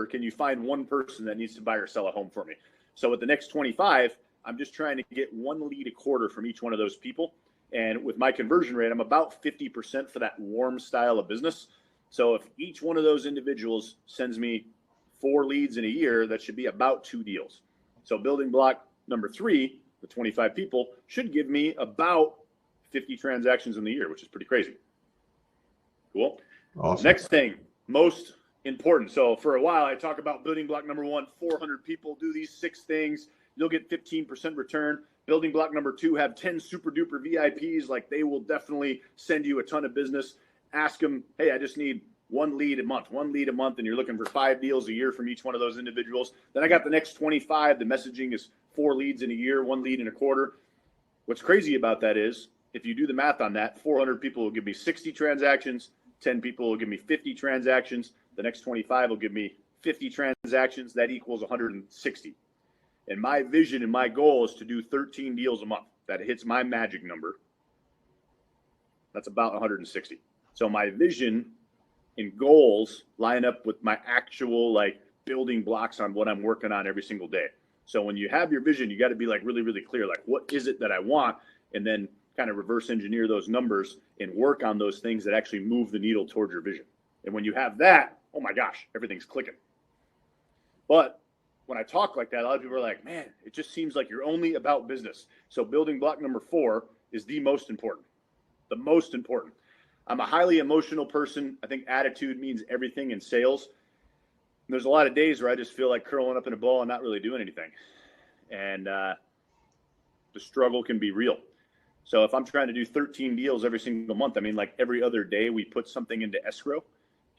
can you find one person that needs to buy or sell a home for me? So with the next 25, I'm just trying to get one lead a quarter from each one of those people. And with my conversion rate, I'm about 50% for that warm style of business. So if each one of those individuals sends me 4 leads in a year, that should be about 2 deals. So building block number 3, the 25 people, should give me about 50 transactions in the year, which is pretty crazy. Cool. Awesome. Next thing, most important. So for a while, I talk about building block number 1, 400 people, do these 6 things. You'll get 15% return. Building block number 2, have 10 super duper VIPs. Like they will definitely send you a ton of business. Ask them, hey, I just need 1 lead a month, and you're looking for 5 deals a year from each one of those individuals. Then I got the next 25. The messaging is 4 leads in a year, 1 lead in a quarter. What's crazy about that is if you do the math on that, 400 people will give me 60 transactions. 10 people will give me 50 transactions. The next 25 will give me 50 transactions. That equals 160. And my vision and my goal is to do 13 deals a month. That hits my magic number. That's about 160. So my vision and goals line up with my actual like building blocks on what I'm working on every single day. So when you have your vision, you got to be like really, really clear. Like, what is it that I want? And then kind of reverse engineer those numbers and work on those things that actually move the needle towards your vision. And when you have that, oh my gosh, everything's clicking. But when I talk like that, a lot of people are like, man, it just seems like you're only about business. So building block number 4 is the most important. The most important. I'm a highly emotional person. I think attitude means everything in sales. There's a lot of days where I just feel like curling up in a ball and not really doing anything. And the struggle can be real. So if I'm trying to do 13 deals every single month, I mean, like every other day we put something into escrow.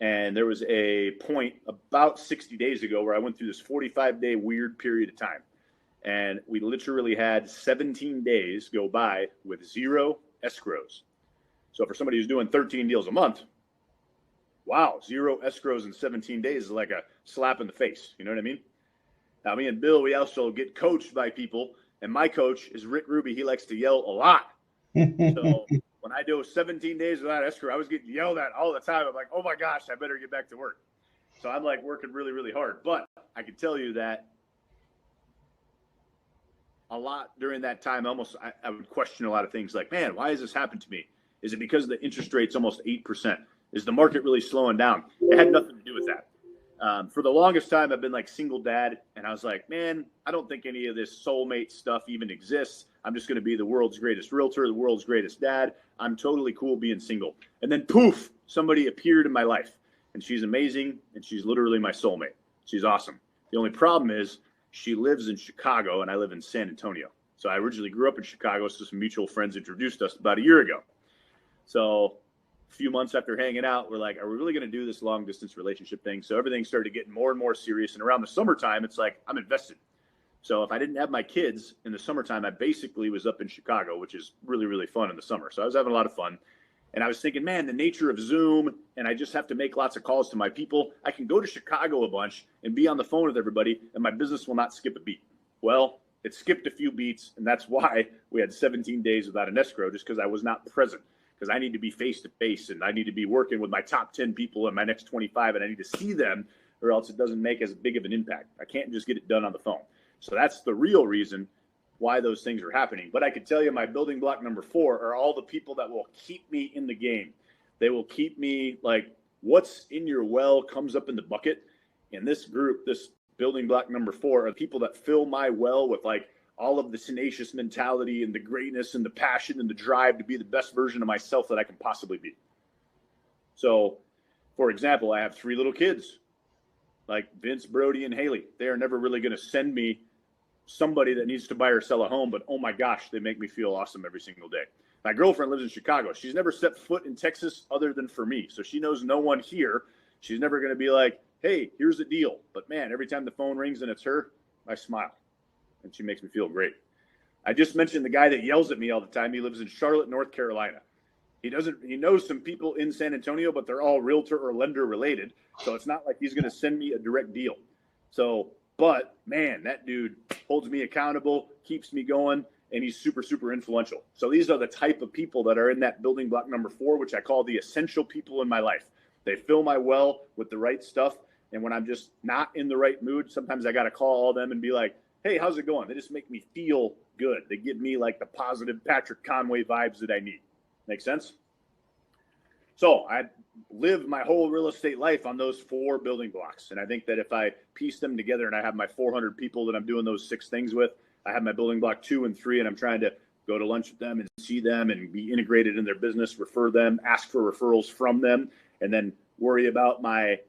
And there was a point about 60 days ago where I went through this 45-day weird period of time. And we literally had 17 days go by with 0 escrows. So for somebody who's doing 13 deals a month, wow, 0 escrows in 17 days is like a slap in the face. You know what I mean? Now, me and Bill, we also get coached by people. And my coach is Rick Ruby. He likes to yell a lot. So when I do 17 days without escrow, I was getting yelled at all the time. I'm like, oh my gosh, I better get back to work. So I'm like working really, really hard. But I can tell you that a lot during that time, I would question a lot of things like, man, why has this happened to me? Is it because the interest rate's almost 8%? Is the market really slowing down? It had nothing to do with that. For the longest time, I've been like single dad. And I was like, man, I don't think any of this soulmate stuff even exists. I'm just going to be the world's greatest realtor, the world's greatest dad. I'm totally cool being single. And then poof, somebody appeared in my life. And she's amazing. And she's literally my soulmate. She's awesome. The only problem is she lives in Chicago and I live in San Antonio. So I originally grew up in Chicago. So some mutual friends introduced us about a year ago. So a few months after hanging out, we're like, are we really going to do this long distance relationship thing? So everything started getting more and more serious. And around the summertime, it's like, I'm invested. So if I didn't have my kids in the summertime, I basically was up in Chicago, which is really, really fun in the summer. So I was having a lot of fun. And I was thinking, man, the nature of Zoom, and I just have to make lots of calls to my people. I can go to Chicago a bunch and be on the phone with everybody, and my business will not skip a beat. Well, it skipped a few beats, and that's why we had 17 days without an escrow, just because I was not present. because I need to be face to face and I need to be working with my top 10 people in my next 25 and I need to see them or else it doesn't make as big of an impact. I can't just get it done on the phone. So that's the real reason why those things are happening. But I can tell you my building block number 4 are all the people that will keep me in the game. They will keep me like what's in your well comes up in the bucket. And this group, this building block number 4 are people that fill my well with like all of the tenacious mentality and the greatness and the passion and the drive to be the best version of myself that I can possibly be. So, for example, I have 3 little kids like Vince, Brody, and Haley. They are never really going to send me somebody that needs to buy or sell a home, but oh my gosh, they make me feel awesome every single day. My girlfriend lives in Chicago. She's never set foot in Texas other than for me. So she knows no one here. She's never going to be like, hey, here's the deal. But man, every time the phone rings and it's her, I smile. And she makes me feel great. I just mentioned the guy that yells at me all the time. He lives in Charlotte, North Carolina. He knows some people in San Antonio, but they're all realtor or lender related. So it's not like he's going to send me a direct deal. So, but man, that dude holds me accountable, keeps me going, and he's super, super influential. So these are the type of people that are in that building block number 4, which I call the essential people in my life. They fill my well with the right stuff. And when I'm just not in the right mood, sometimes I got to call all them and be like, hey, how's it going? They just make me feel good. They give me like the positive Patrick Conway vibes that I need. Make sense? So I live my whole real estate life on those 4 building blocks. And I think that if I piece them together and I have my 400 people that I'm doing those 6 things with, I have my building block 2 and 3, and I'm trying to go to lunch with them and see them and be integrated in their business, refer them, ask for referrals from them, and then worry about my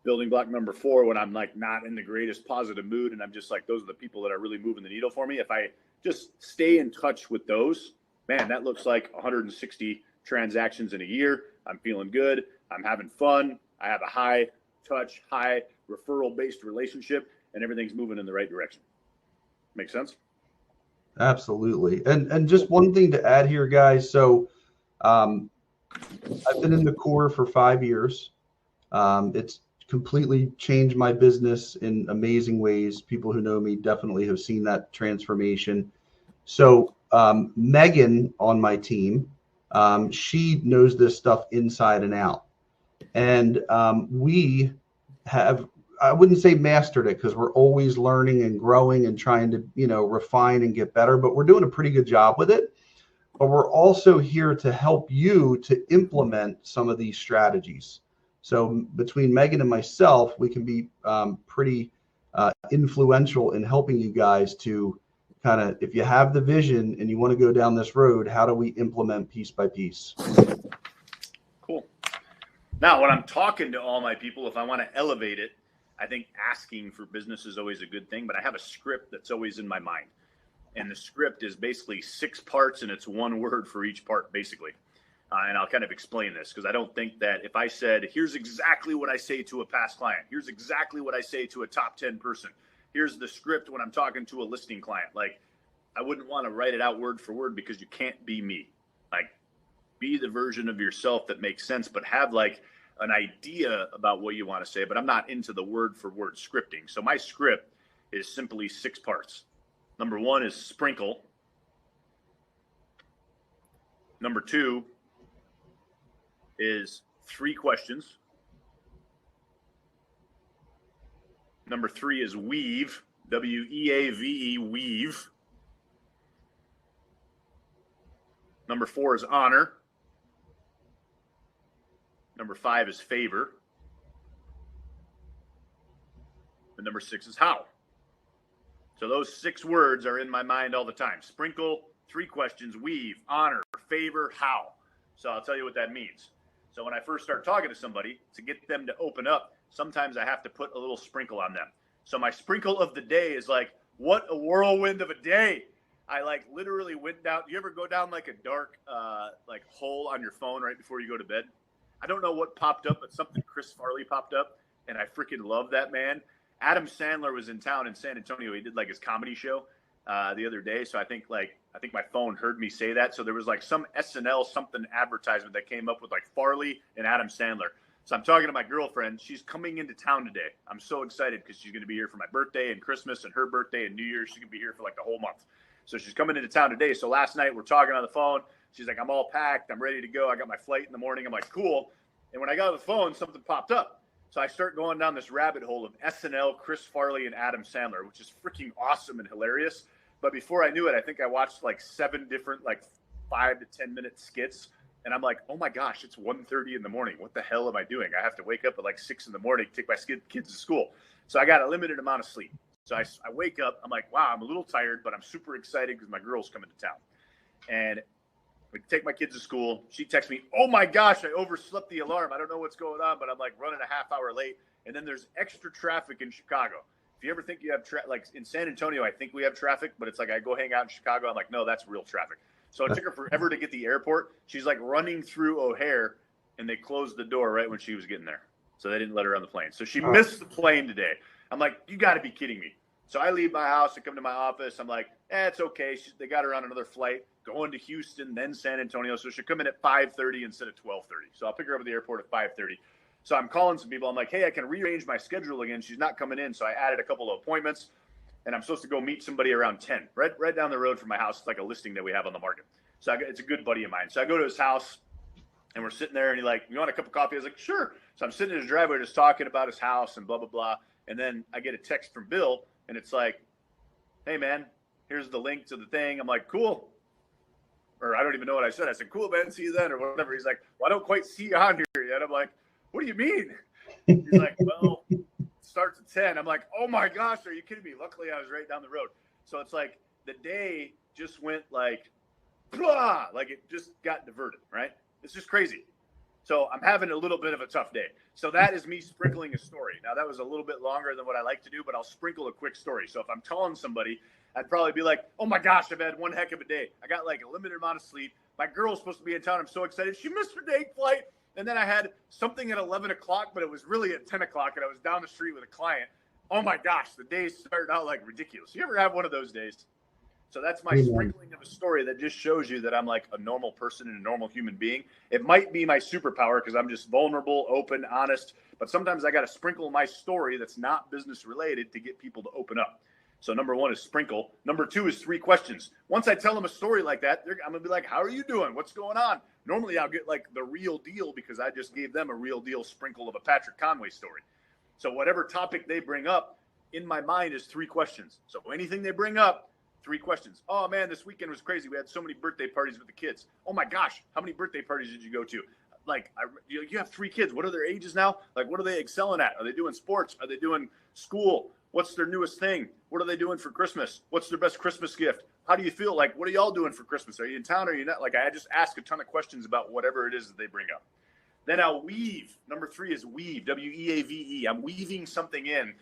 building block number 4 when I'm like not in the greatest positive mood. And I'm just like, those are the people that are really moving the needle for me. If I just stay in touch with those, man, that looks like 160 transactions in a year. I'm feeling good. I'm having fun. I have a high touch, high referral based relationship, and everything's moving in the right direction. Make sense? Absolutely. And just one thing to add here, guys. So I've been in the core for 5 years. It's completely changed my business in amazing ways. People who know me definitely have seen that transformation. So Megan on my team, she knows this stuff inside and out. And we have, I wouldn't say mastered it because we're always learning and growing and trying to, refine and get better, but we're doing a pretty good job with it. But we're also here to help you to implement some of these strategies. So between Megan and myself, we can be pretty influential in helping you guys to kind of, if you have the vision and you want to go down this road, how do we implement piece by piece? Cool. Now, when I'm talking to all my people, if I want to elevate it, I think asking for business is always a good thing, but I have a script that's always in my mind. And the script is basically 6 parts and it's 1 word for each part, basically. And I'll kind of explain this because I don't think that if I said, here's exactly what I say to a past client, here's exactly what I say to a top 10 person, here's the script when I'm talking to a listing client, like I wouldn't want to write it out word for word because you can't be me. Like be the version of yourself that makes sense, but have like an idea about what you want to say. But I'm not into the word for word scripting. So my script is simply 6 parts. Number 1 is sprinkle. Number 2 is 3 questions. Number 3 is weave, W-E-A-V-E, weave. Number 4 is honor. Number 5 is favor. And number 6 is how. So those 6 words are in my mind all the time. Sprinkle, 3 questions, weave, honor, favor, how. So I'll tell you what that means. So when I first start talking to somebody, to get them to open up, sometimes I have to put a little sprinkle on them. So my sprinkle of the day is like, what a whirlwind of a day. I like literally went down. You ever go down like a dark like hole on your phone right before you go to bed? I don't know what popped up, but something Chris Farley popped up, and I freaking love that man. Adam Sandler was in town in San Antonio. He did like his comedy show the other day. So I think my phone heard me say that. So there was like some SNL something advertisement that came up with like Farley and Adam Sandler. So I'm talking to my girlfriend. She's coming into town today. I'm so excited because she's going to be here for my birthday and Christmas and her birthday and New Year's. She's going to be here for like the whole month. So she's coming into town today. So last night we're talking on the phone. She's like, I'm all packed. I'm ready to go. I got my flight in the morning. I'm like, cool. And when I got on the phone, something popped up. So I start going down this rabbit hole of SNL, Chris Farley, and Adam Sandler, which is freaking awesome and hilarious. But before I knew it, I think I watched like 7 different, like 5 to 10 minute skits. And I'm like, oh my gosh, it's 1:30 in the morning. What the hell am I doing? I have to wake up at like 6 in the morning to take my kids to school. So I got a limited amount of sleep. So I wake up, I'm like, wow, I'm a little tired, but I'm super excited because my girl's coming to town. And we take my kids to school. She texts me, oh my gosh, I overslept the alarm. I don't know what's going on, but I'm like running a half hour late. And then there's extra traffic in Chicago. If you ever think you have like in San Antonio, I think we have traffic, but it's like I go hang out in Chicago. I'm like, no, that's real traffic. So it took her forever to get to the airport. She's like running through O'Hare, and they closed the door right when she was getting there. So they didn't let her on the plane. So she missed the plane today. I'm like, you got to be kidding me. So I leave my house and come to my office. I'm like, it's okay. They got her on another flight going to Houston, then San Antonio. So she'll come in at 5:30 instead of 12:30. So I'll pick her up at the airport at 5:30. So I'm calling some people. I'm like, hey, I can rearrange my schedule again. She's not coming in. So I added a couple of appointments, and I'm supposed to go meet somebody around 10, right down the road from my house. It's like a listing that we have on the market. So it's a good buddy of mine. So I go to his house, and we're sitting there, and he's like, you want a cup of coffee? I was like, sure. So I'm sitting in his driveway just talking about his house and blah, blah, blah. And then I get a text from Bill, and it's like, hey, man, here's the link to the thing. I'm like, cool. Or I don't even know what I said. I said, cool, man, see you then, or whatever. He's like, well, I don't quite see you on here yet. I'm like, what do you mean? He's like, well, it starts at 10. I'm like, oh, my gosh, are you kidding me? Luckily, I was right down the road. So it's like the day just went like, blah, like it just got diverted, right? It's just crazy. So I'm having a little bit of a tough day. So that is me sprinkling a story. Now, that was a little bit longer than what I like to do, but I'll sprinkle a quick story. So if I'm telling somebody, I'd probably be like, oh, my gosh, I've had one heck of a day. I got like a limited amount of sleep. My girl's supposed to be in town. I'm so excited. She missed her day flight. And then I had something at 11 o'clock, but it was really at 10 o'clock, and I was down the street with a client. Oh, my gosh, the day started out like ridiculous. You ever have one of those days? So that's my sprinkling of a story that just shows you that I'm like a normal person and a normal human being. It might be my superpower because I'm just vulnerable, open, honest. But sometimes I got to sprinkle my story that's not business related to get people to open up. So number 1 is sprinkle. Number 2 is 3 questions. Once I tell them a story like that, I'm going to be like, how are you doing? What's going on? Normally I'll get like the real deal because I just gave them a real deal sprinkle of a Patrick Conway story. So whatever topic they bring up in my mind is 3 questions. So anything they bring up, 3 questions. Oh, man, this weekend was crazy. We had so many birthday parties with the kids. Oh, my gosh, how many birthday parties did you go to? Like, you have 3 kids. What are their ages now? Like, what are they excelling at? Are they doing sports? Are they doing school? What's their newest thing? What are they doing for Christmas? What's their best Christmas gift? How do you feel? Like, what are y'all doing for Christmas? Are you in town or are you not? Like, I just ask a ton of questions about whatever it is that they bring up. Then I'll weave. Number 3 is weave, W-E-A-V-E. I'm weaving something in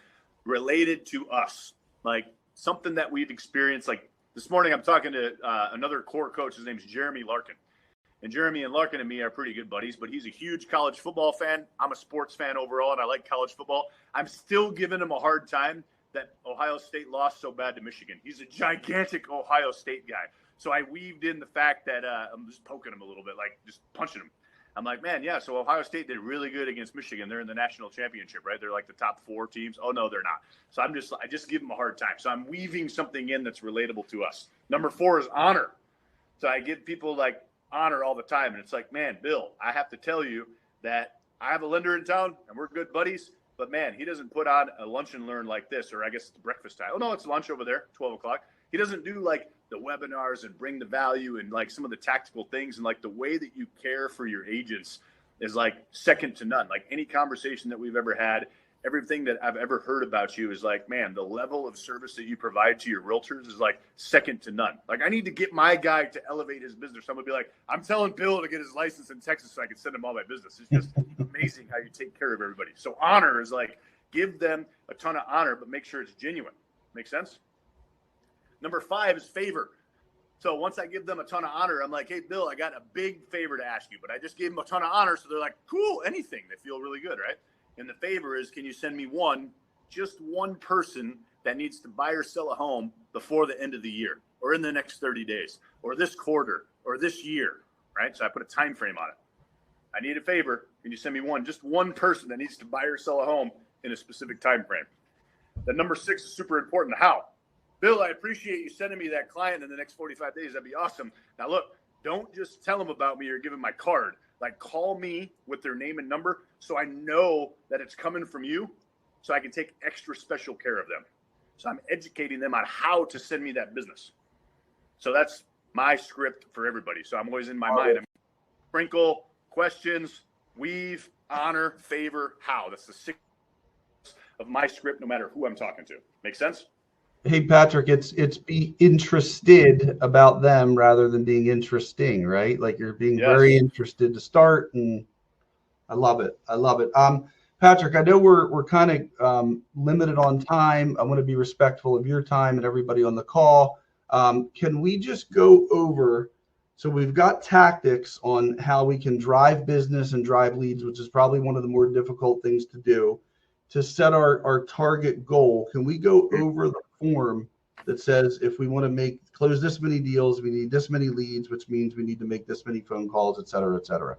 related to us. Like, something that we've experienced. Like this morning, I'm talking to another core coach. His name's Jeremy Larkin. And Jeremy and Larkin and me are pretty good buddies, but he's a huge college football fan. I'm a sports fan overall, and I like college football. I'm still giving him a hard time that Ohio State lost so bad to Michigan. He's a gigantic Ohio State guy. So I weaved in the fact that I'm just poking him a little bit, like just punching him. I'm like, man, yeah, so Ohio State did really good against Michigan. They're in the national championship, right? They're like the top 4 teams. Oh, no, they're not. So I just give them a hard time. So I'm weaving something in that's relatable to us. Number 4 is honor. So I give people like honor all the time. And it's like, man, Bill, I have to tell you that I have a lender in town and we're good buddies. But, man, he doesn't put on a lunch and learn like this, or I guess it's breakfast time. Oh, no, it's lunch over there, 12 o'clock. He doesn't do like the webinars and bring the value and like some of the tactical things. And like the way that you care for your agents is like second to none. Like any conversation that we've ever had, everything that I've ever heard about you is like, man, the level of service that you provide to your realtors is like second to none. Like I need to get my guy to elevate his business. Someone would be like, I'm telling Bill to get his license in Texas so I can send him all my business. It's just amazing how you take care of everybody. So honor is like, give them a ton of honor, but make sure it's genuine. Make sense? Number 5 is favor. So once I give them a ton of honor, I'm like, hey, Bill, I got a big favor to ask you, but I just gave them a ton of honor. So they're like, cool, anything. They feel really good, right? And the favor is, can you send me just one person that needs to buy or sell a home before the end of the year or in the next 30 days or this quarter or this year, right? So I put a time frame on it. I need a favor. Can you send me just one person that needs to buy or sell a home in a specific time frame? The number 6 is super important. How? Bill, I appreciate you sending me that client in the next 45 days. That'd be awesome. Now, look, Don't just tell them about me or give them my card. Like, call me with their name and number so I know that it's coming from you, so I can take extra special care of them. So I'm educating them on how to send me that business. So that's my script for everybody. So I'm always in my mind. Sprinkle, questions, weave, honor, favor, how. That's the 6 of my script, no matter who I'm talking to. Make sense? Hey, Patrick, it's be interested about them rather than being interesting, right? Like you're being very interested to start, and I love it. I love it. Patrick, I know we're kind of limited on time. I want to be respectful of your time and everybody on the call. Can we just go over? So we've got tactics on how we can drive business and drive leads, which is probably one of the more difficult things to do. To set our target goal, can we go over the form that says if we want to close this many deals, we need this many leads, which means we need to make this many phone calls, et cetera, et cetera?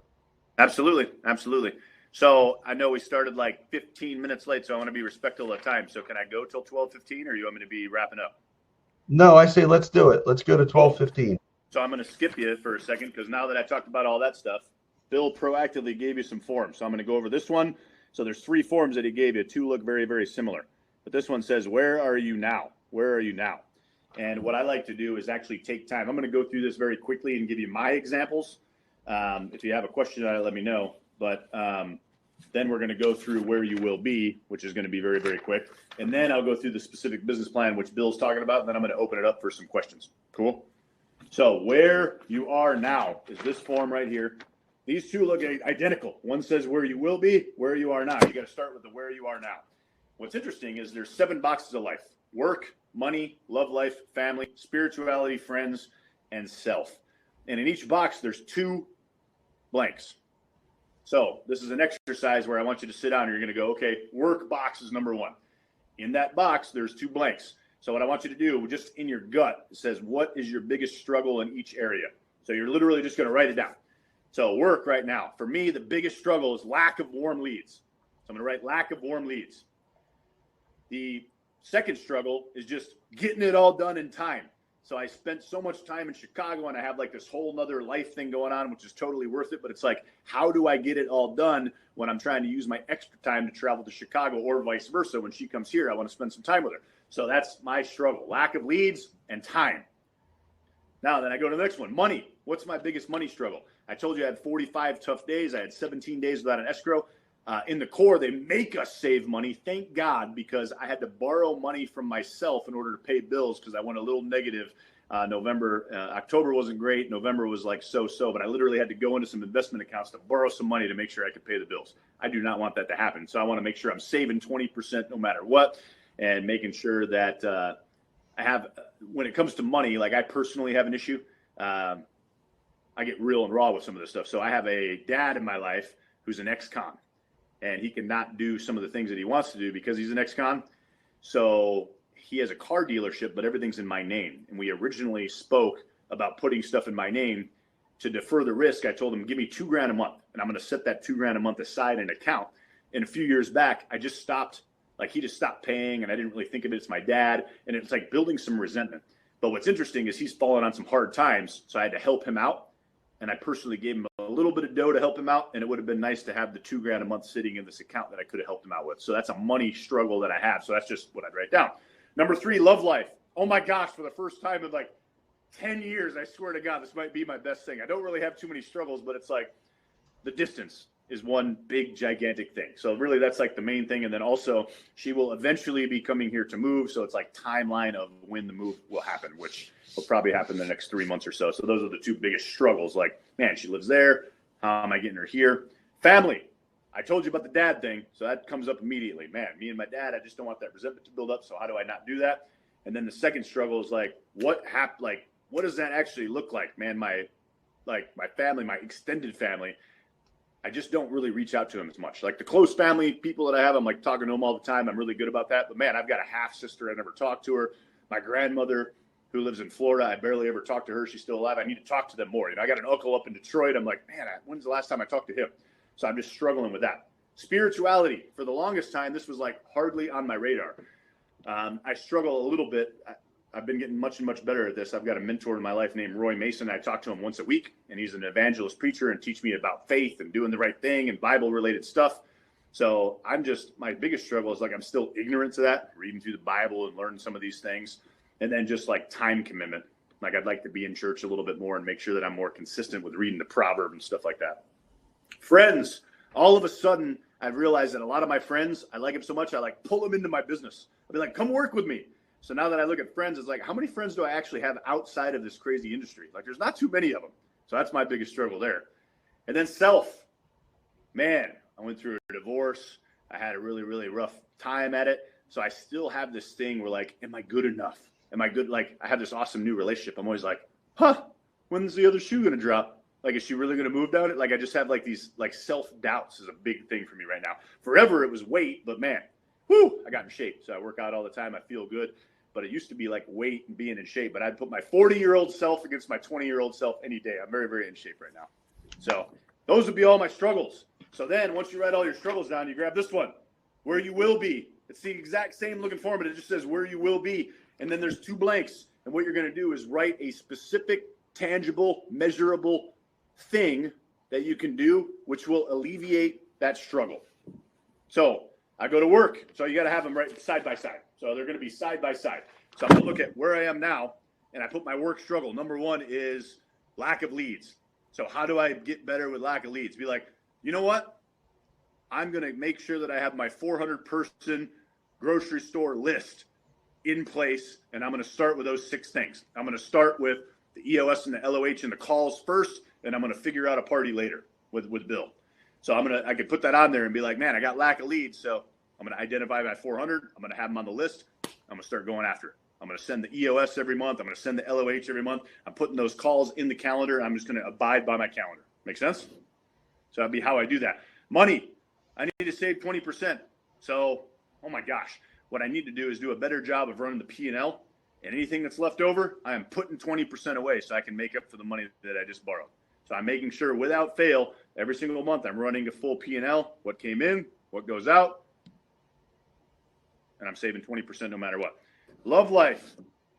Absolutely. Absolutely. So I know we started like 15 minutes late, so I want to be respectful of time. So can I go till 12:15, or you want me to be wrapping up? No, I say let's do it. Let's go to 12:15. So I'm going to skip you for a second, because now that I talked about all that stuff, Bill proactively gave you some forms. So I'm going to go over this one. So there's 3 forms that he gave you. 2 look very, very similar. But this one says, where are you now? Where are you now? And what I like to do is actually take time. I'm going to go through this very quickly and give you my examples. If you have a question on it, let me know. But then we're going to go through where you will be, which is going to be very, very quick. And then I'll go through the specific business plan, which Bill's talking about. And then I'm going to open it up for some questions. Cool? So where you are now is this form right here. These 2 look identical. One says where you will be, where you are now. You got to start with the where you are now. What's interesting is there's 7 boxes of life: work, money, love life, family, spirituality, friends, and self. And in each box, there's 2 blanks. So this is an exercise where I want you to sit down and you're going to go, okay, work box is number 1. In that box, there's 2 blanks. So what I want you to do, just in your gut, it says, what is your biggest struggle in each area? So you're literally just going to write it down. So work right now. For me, the biggest struggle is lack of warm leads. So I'm going to write lack of warm leads. The second struggle is just getting it all done in time. So I spent so much time in Chicago, and I have like this whole nother life thing going on, which is totally worth it. But it's like, how do I get it all done when I'm trying to use my extra time to travel to Chicago, or vice versa? When she comes here, I want to spend some time with her. So that's my struggle: lack of leads and time. Now, then I go to the next one. Money. What's my biggest money struggle? I told you I had 45 tough days. I had 17 days without an escrow. In the core, they make us save money. Thank God, because I had to borrow money from myself in order to pay bills, because I went a little negative. October wasn't great. November was like so-so, but I literally had to go into some investment accounts to borrow some money to make sure I could pay the bills. I do not want that to happen. So I want to make sure I'm saving 20% no matter what, and making sure that I have, when it comes to money, like I personally have an issue. I get real and raw with some of this stuff. So I have a dad in my life who's an ex-con, and he cannot do some of the things that he wants to do because he's an ex-con. So he has a car dealership, but everything's in my name. And we originally spoke about putting stuff in my name to defer the risk. I told him, give me $2,000 a month, and I'm going to set that $2,000 a month aside in an account. And a few years back, I just stopped. Like, he just stopped paying, and I didn't really think of it as my dad. And it's like building some resentment. But what's interesting is he's fallen on some hard times, so I had to help him out. And I personally gave him a little bit of dough to help him out. And it would have been nice to have the $2,000 a month sitting in this account that I could have helped him out with. So that's a money struggle that I have. So that's just what I'd write down. Number 3, love life. Oh my gosh, for the first time in like 10 years, I swear to God, this might be my best thing. I don't really have too many struggles, but it's like the distance is one big, gigantic thing. So really, that's like the main thing. And then also, she will eventually be coming here to move. So it's like timeline of when the move will happen, which will probably happen in the next 3 months or so. So those are the 2 biggest struggles. Like, man, she lives there. How am I getting her here? Family. I told you about the dad thing. So that comes up immediately. Man, me and my dad, I just don't want that resentment to build up. So how do I not do that? And then the second struggle is like, what happened? Like, what does that actually look like? Man, my family, my extended family, I just don't really reach out to them as much. Like the close family people that I have, I'm like talking to them all the time. I'm really good about that. But man, I've got a half sister. I never talked to her. My grandmother, who lives in Florida, I barely ever talk to her. She's still alive. I need to talk to them more. You know, I got an uncle up in Detroit. I'm like, man, when's the last time I talked to him? So I'm just struggling with that. Spirituality. For the longest time, this was like hardly on my radar. I struggle a little bit. I've been getting much and much better at this. I've got a mentor in my life named Roy Mason. I talk to him once a week, and he's an evangelist preacher and teach me about faith and doing the right thing and Bible related stuff. So my biggest struggle is like, I'm still ignorant to that, reading through the Bible and learning some of these things. And then just like time commitment. Like I'd like to be in church a little bit more and make sure that I'm more consistent with reading the proverb and stuff like that. Friends, all of a sudden I've realized that a lot of my friends, I like them so much, I like pull them into my business. I'll be like, come work with me. So now that I look at friends, it's like, how many friends do I actually have outside of this crazy industry? Like there's not too many of them. So that's my biggest struggle there. And then self, man, I went through a divorce. I had a really, really rough time at it. So I still have this thing where like, am I good enough? Am I good? Like I have this awesome new relationship. I'm always like, when's the other shoe going to drop? Like, is she really going to move down it? Like, I just have like these like self-doubts is a big thing for me right now. Forever it was weight, but man, I got in shape. So I work out all the time. I feel good. But it used to be like weight and being in shape. But I'd put my 40-year-old self against my 20-year-old self any day. I'm very, very in shape right now. So those would be all my struggles. So then once you write all your struggles down, you grab this one, where you will be. It's the exact same looking form, but it just says where you will be. And then there's 2 blanks. And what you're going to do is write a specific, tangible, measurable thing that you can do, which will alleviate that struggle. So I go to work. So you got to have them right side by side. So they're going to be side by side. So I'm going to look at where I am now, and I put my work struggle. Number 1 is lack of leads. So how do I get better with lack of leads? Be like, you know what? I'm going to make sure that I have my 400-person grocery store list in place, and I'm going to start with those 6 things. I'm going to start with the EOS and the LOH and the calls first, and I'm going to figure out a party later with Bill. So I could put that on there and be like, man, I got lack of leads, so I'm going to identify my 400. I'm going to have them on the list. I'm going to start going after it. I'm going to send the EOS every month. I'm going to send the LOH every month. I'm putting those calls in the calendar. I'm just going to abide by my calendar. Make sense? So that'd be how I do that. Money. I need to save 20%. So, oh my gosh, what I need to do is do a better job of running the P&L. And anything that's left over, I am putting 20% away so I can make up for the money that I just borrowed. So I'm making sure without fail, every single month I'm running a full P&L, what came in, what goes out, and I'm saving 20% no matter what. Love life.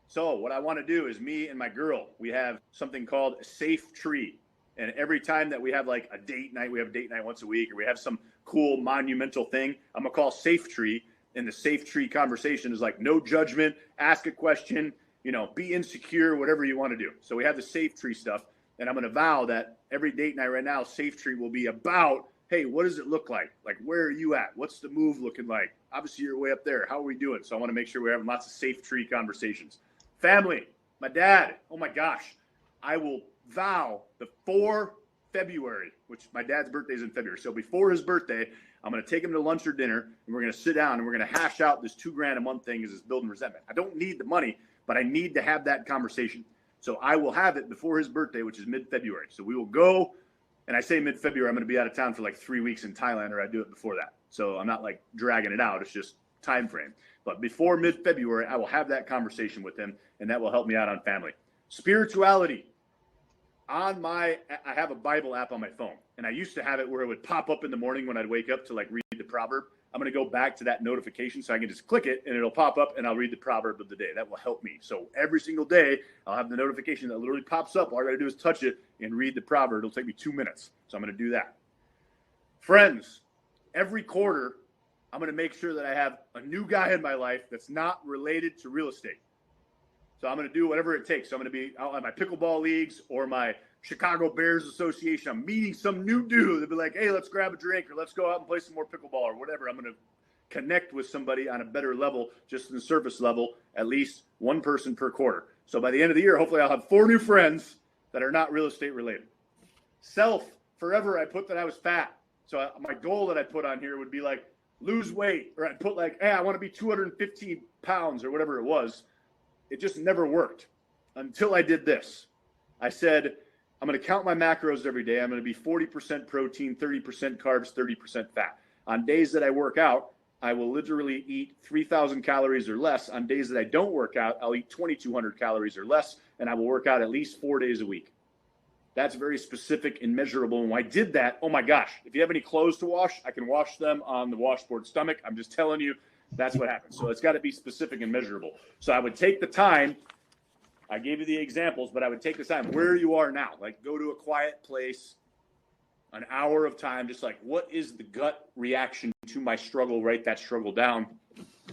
So what I want to do is me and my girl, we have something called a safe tree. And every time that we have like a date night, we have a date night once a week, or we have some cool monumental thing, I'm going to call Safe Tree. And the Safe Tree conversation is like no judgment, ask a question, be insecure, whatever you want to do. So we have the Safe Tree stuff. And I'm going to vow that every date night right now, Safe Tree will be about, hey, what does it look like? Like, where are you at? What's the move looking like? Obviously, you're way up there. How are we doing? So I want to make sure we're having lots of Safe Tree conversations. Family, my dad, oh my gosh, I will vow before February, which my dad's birthday is in February. So before his birthday, I'm going to take him to lunch or dinner, and we're going to sit down and we're going to hash out this $2,000 a month thing as is building resentment. I don't need the money, but I need to have that conversation. So I will have it before his birthday, which is mid-February. So we will go, and I say mid-February, I'm going to be out of town for like 3 weeks in Thailand, or I do it before that. So I'm not like dragging it out. It's just time frame. But before mid-February, I will have that conversation with him, and that will help me out on family. Spirituality. I have a Bible app on my phone, and I used to have it where it would pop up in the morning when I'd wake up to like read the proverb. I'm going to go back to that notification so I can just click it and it'll pop up and I'll read the proverb of the day. That will help me. So every single day I'll have the notification that literally pops up. All I got to do is touch it and read the proverb. It'll take me 2 minutes. So I'm going to do that. Friends, every quarter I'm going to make sure that I have a new guy in my life that's not related to real estate. So I'm going to do whatever it takes. So I'm going to be out at my pickleball leagues or my Chicago Bears Association. I'm meeting some new dude. They'll be like, hey, let's grab a drink or let's go out and play some more pickleball or whatever. I'm going to connect with somebody on a better level, just in the surface level, at least one person per quarter. So by the end of the year, hopefully I'll have 4 new friends that are not real estate related. Self, forever I put that I was fat. So my goal that I put on here would be like lose weight, or I'd put like, hey, I want to be 215 pounds or whatever it was. It just never worked until I did this. I said, I'm going to count my macros every day. I'm going to be 40% protein, 30% carbs, 30% fat. On days that I work out, I will literally eat 3,000 calories or less. On days that I don't work out, I'll eat 2,200 calories or less, and I will work out at least 4 days a week. That's very specific and measurable. And when I did that, oh my gosh, if you have any clothes to wash, I can wash them on the washboard stomach. I'm just telling you, That's what happens. So it's got to be specific and measurable. So I would take the time. I gave you the examples, but I would take the time where you are now. Like go to a quiet place, an hour of time, just like what is the gut reaction to my struggle? Write that struggle down.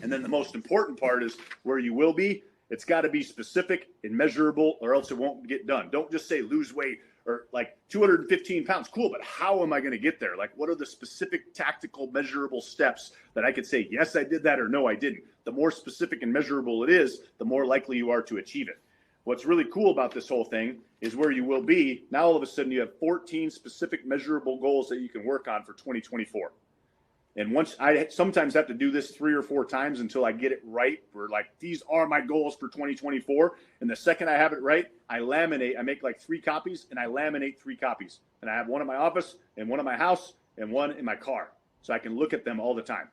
And then the most important part is where you will be. It's got to be specific and measurable or else it won't get done. Don't just say lose weight or like 215 pounds. Cool, but how am I going to get there? Like what are the specific tactical measurable steps that I could say, yes, I did that or no, I didn't. The more specific and measurable it is, the more likely you are to achieve it. What's really cool about this whole thing is where you will be. Now, all of a sudden, you have 14 specific measurable goals that you can work on for 2024. And once I sometimes have to do this 3 or 4 times until I get it right. We're like, these are my goals for 2024. And the second I have it right, I laminate. I make like 3 copies and I laminate 3 copies. And I have one in my office and one in my house and one in my car. So I can look at them all the time.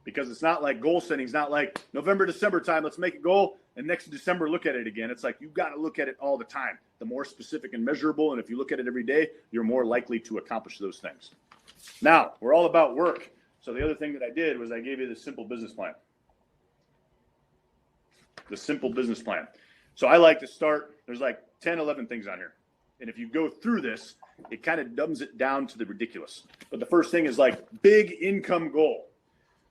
Because it's not like goal setting. It's not like November, December time, let's make a goal. And next December, look at it again. It's like you've got to look at it all the time. The more specific and measurable. And if you look at it every day, you're more likely to accomplish those things. Now, we're all about work. So the other thing that I did was I gave you the simple business plan. The simple business plan. So I like to start, there's like 10, 11 things on here. And if you go through this, it kind of dumbs it down to the ridiculous. But the first thing is like big income goal.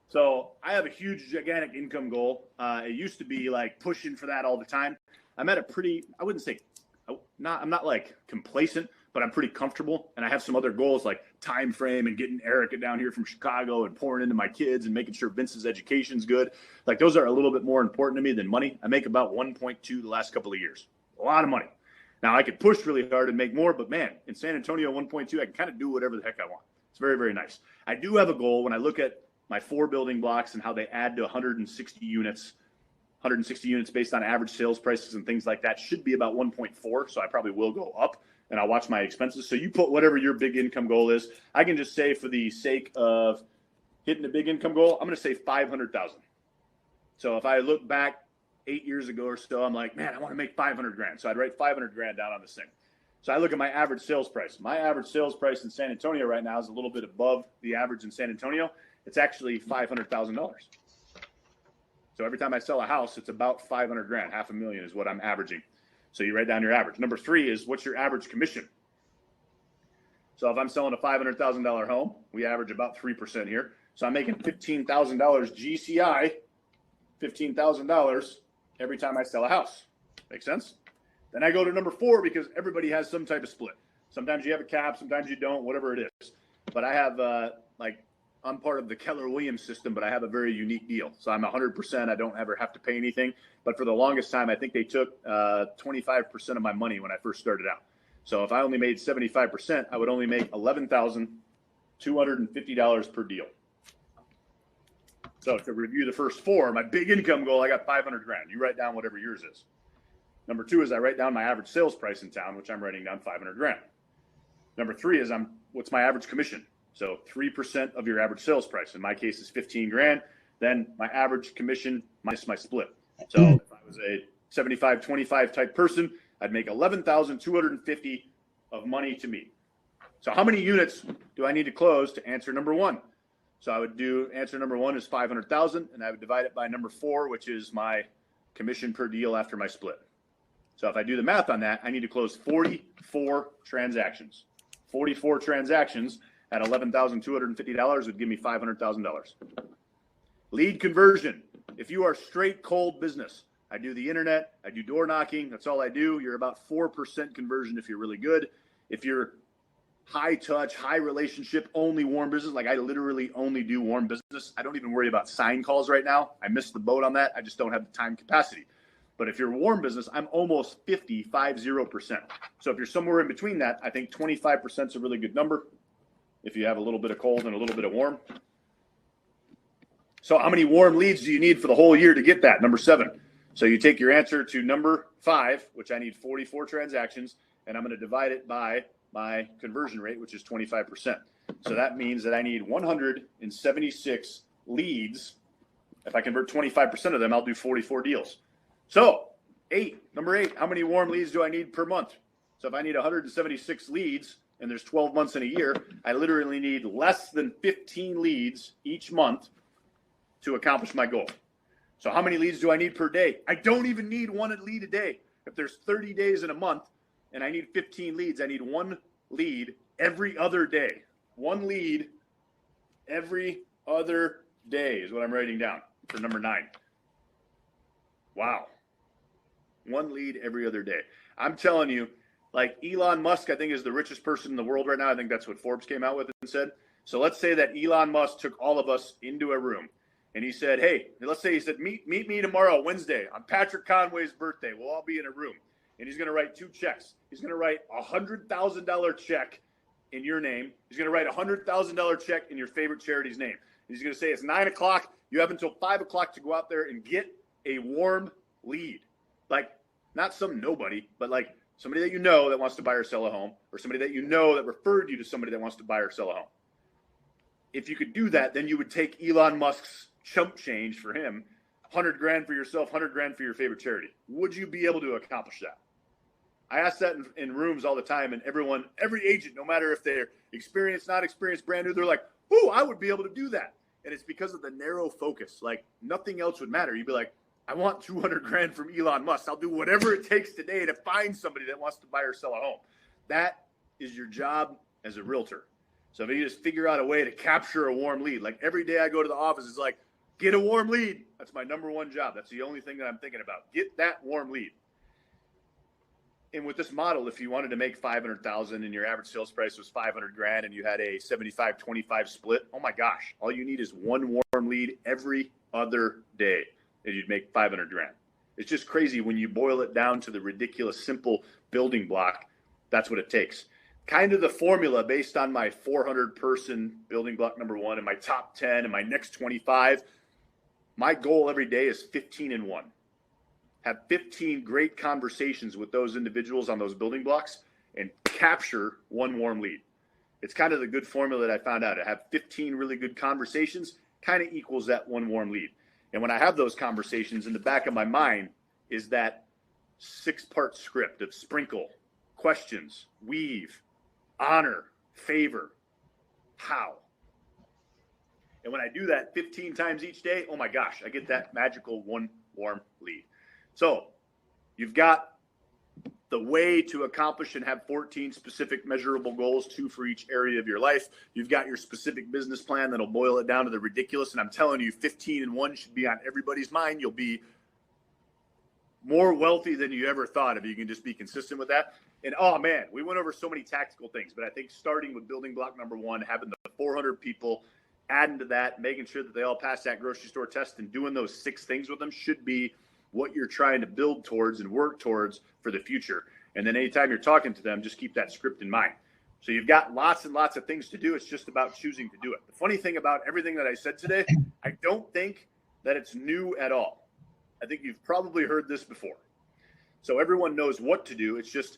So I have a huge, gigantic income goal. It used to be like pushing for that all the time. I'm at a pretty, I wouldn't say, I'm not like complacent, but I'm pretty comfortable. And I have some other goals like time frame and getting Erica down here from Chicago and pouring into my kids and making sure Vince's education's good. Like those are a little bit more important to me than money. I make about 1.2 the last couple of years. A lot of money. Now I could push really hard and make more, but man, in San Antonio 1.2, I can kind of do whatever the heck I want. It's very, very nice. I do have a goal when I look at my 4 building blocks and how they add to 160 units. 160 units based on average sales prices and things like that should be about 1.4. So I probably will go up and I'll watch my expenses. So you put whatever your big income goal is. I can just say for the sake of hitting a big income goal, I'm going to say 500,000. So if I look back 8 years ago or so, I'm like, man, I want to make 500 grand. So I'd write 500 grand down on this thing. So I look at my average sales price. My average sales price in San Antonio right now is a little bit above the average in San Antonio. It's actually $500,000. So every time I sell a house, it's about 500 grand. $500,000 is what I'm averaging. So you write down your average. Number 3 is what's your average commission? So if I'm selling a $500,000 home, we average about 3% here. So I'm making $15,000 GCI, $15,000 every time I sell a house. Make sense? Then I go to number 4 because everybody has some type of split. Sometimes you have a cap, sometimes you don't, whatever it is. But I have I'm part of the Keller Williams system, but I have a very unique deal. So I'm 100%. I don't ever have to pay anything. But for the longest time, I think they took 25% of my money when I first started out. So if I only made 75%, I would only make $11,250 per deal. So to review the first 4, my big income goal, I got 500 grand. You write down whatever yours is. Number 2 is I write down my average sales price in town, which I'm writing down 500 grand. Number 3 is what's my average commission? So 3% of your average sales price. In my case, is 15 grand. Then my average commission minus my split. So if I was a 75-25 type person, I'd make 11,250 of money to me. So how many units do I need to close to answer number 1? So I would do answer number 1 is 500,000, and I would divide it by number 4, which is my commission per deal after my split. So if I do the math on that, I need to close 44 transactions. 44 transactions at $11,250 would give me $500,000. Lead conversion. If you are straight cold business, I do the internet, I do door knocking. That's all I do. You're about 4% conversion if you're really good. If you're high touch, high relationship, only warm business, like I literally only do warm business. I don't even worry about sign calls right now. I missed the boat on that. I just don't have the time capacity. But if you're warm business, I'm almost 50%. So if you're somewhere in between that, I think 25% is a really good number. If you have a little bit of cold and a little bit of warm. So how many warm leads do you need for the whole year to get that? Number 7. So you take your answer to number 5, which I need 44 transactions, and I'm going to divide it by my conversion rate, which is 25%. So that means that I need 176 leads. If I convert 25% of them, I'll do 44 deals. So number 8, how many warm leads do I need per month? So if I need 176 leads, and there's 12 months in a year, I literally need less than 15 leads each month to accomplish my goal. So how many leads do I need per day? I don't even need one lead a day. If there's 30 days in a month and I need 15 leads, I need one lead every other day. One lead every other day is what I'm writing down for number 9. Wow. One lead every other day. I'm telling you, like Elon Musk, I think is the richest person in the world right now. I think that's what Forbes came out with and said. So let's say that Elon Musk took all of us into a room and he said, hey, let's say he said, meet me tomorrow, Wednesday, on Patrick Conway's birthday. We'll all be in a room. And he's going to write 2 checks. He's going to write a $100,000 check in your name. He's going to write a $100,000 check in your favorite charity's name. And he's going to say, it's 9 o'clock. You have until 5 o'clock to go out there and get a warm lead. Like, not some nobody, but like somebody that you know that wants to buy or sell a home, or somebody that you know that referred you to somebody that wants to buy or sell a home. If you could do that, then you would take Elon Musk's chump change for him, $100,000 for yourself, $100,000 for your favorite charity. Would you be able to accomplish that? I ask that in rooms all the time, and every agent, no matter if they're experienced, not experienced, brand new, they're like, "Ooh, I would be able to do that." And it's because of the narrow focus. Like nothing else would matter. You'd be like, I want $200,000 from Elon Musk. I'll do whatever it takes today to find somebody that wants to buy or sell a home. That is your job as a realtor. So if you just figure out a way to capture a warm lead, like every day I go to the office, it's like, get a warm lead. That's my number one job. That's the only thing that I'm thinking about. Get that warm lead. And with this model, if you wanted to make $500,000 and your average sales price was $500,000 and you had a 75-25 split, oh my gosh, all you need is one warm lead every other day. And you'd make $500,000. It's just crazy when you boil it down to the ridiculous simple building block. That's what it takes. Kind of the formula based on my 400-person building block number 1 and my top 10 and my next 25. My goal every day is 15-1. Have 15 great conversations with those individuals on those building blocks and capture one warm lead. It's kind of the good formula that I found out. I have 15 really good conversations, kind of equals that one warm lead. And when I have those conversations, in the back of my mind is that 6-part script of sprinkle, questions, weave, honor, favor, how. And when I do that 15 times each day, oh my gosh, I get that magical one warm lead. So you've got the way to accomplish and have 14 specific measurable goals, 2 for each area of your life. You've got your specific business plan that'll boil it down to the ridiculous. And I'm telling you, 15-1 should be on everybody's mind. You'll be more wealthy than you ever thought if you can just be consistent with that. And oh man, we went over so many tactical things, but I think starting with building block number 1, having the 400 people, adding to that, making sure that they all pass that grocery store test and doing those 6 things with them should be what you're trying to build towards and work towards for the future. And then anytime you're talking to them, just keep that script in mind. So you've got lots and lots of things to do. It's just about choosing to do it. The funny thing about everything that I said today, I don't think that it's new at all. I think you've probably heard this before. So everyone knows what to do. It's just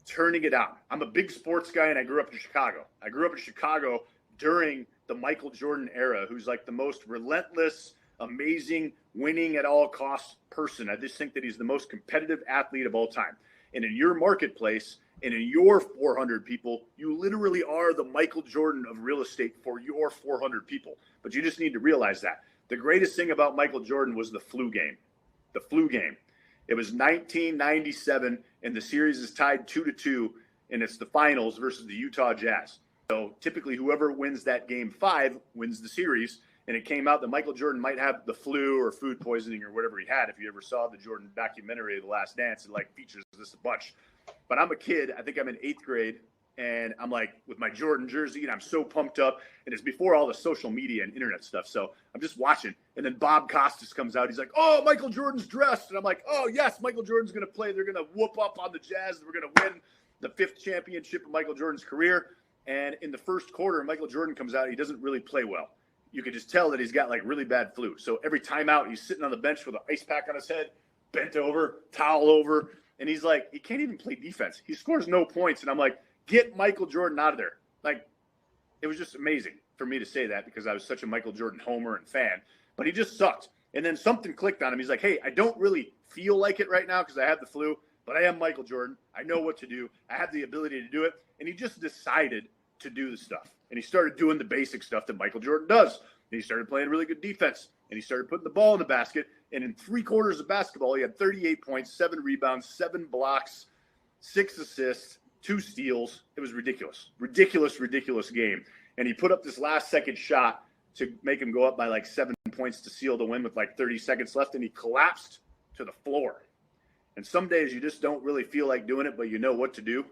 turning it on. I'm a big sports guy and I grew up in Chicago. I grew up in Chicago during the Michael Jordan era, who's like the most relentless, amazing, winning at all costs person. I just think that he's the most competitive athlete of all time. And in your marketplace and in your 400 people, you literally are the Michael Jordan of real estate for your 400 people. But you just need to realize that. The greatest thing about Michael Jordan was the flu game. The flu game. It was 1997, and the series is tied 2-2, and it's the finals versus the Utah Jazz. So typically whoever wins that game 5 wins the series. And it came out that Michael Jordan might have the flu or food poisoning or whatever he had. If you ever saw the Jordan documentary, The Last Dance, it like features this a bunch. But I'm a kid. I think I'm in 8th grade. And I'm like with my Jordan jersey and I'm so pumped up. And it's before all the social media and internet stuff. So I'm just watching. And then Bob Costas comes out. He's like, oh, Michael Jordan's dressed. And I'm like, oh, yes, Michael Jordan's going to play. They're going to whoop up on the Jazz. We're going to win the 5th championship of Michael Jordan's career. And in the first quarter, Michael Jordan comes out. He doesn't really play well. You could just tell that he's got like really bad flu. So every time out, he's sitting on the bench with an ice pack on his head, bent over, towel over. And he's like, he can't even play defense. He scores no points. And I'm like, get Michael Jordan out of there. Like, it was just amazing for me to say that because I was such a Michael Jordan homer and fan. But he just sucked. And then something clicked on him. He's like, hey, I don't really feel like it right now because I have the flu, but I am Michael Jordan. I know what to do. I have the ability to do it. And he just decided to do the stuff. And he started doing the basic stuff that Michael Jordan does. And he started playing really good defense. And he started putting the ball in the basket. And in 3 quarters of basketball, he had 38 points, 7 rebounds, 7 blocks, 6 assists, 2 steals. It was ridiculous. Ridiculous game. And he put up this last second shot to make him go up by like 7 points to seal the win with like 30 seconds left. And he collapsed to the floor. And some days you just don't really feel like doing it, but you know what to do.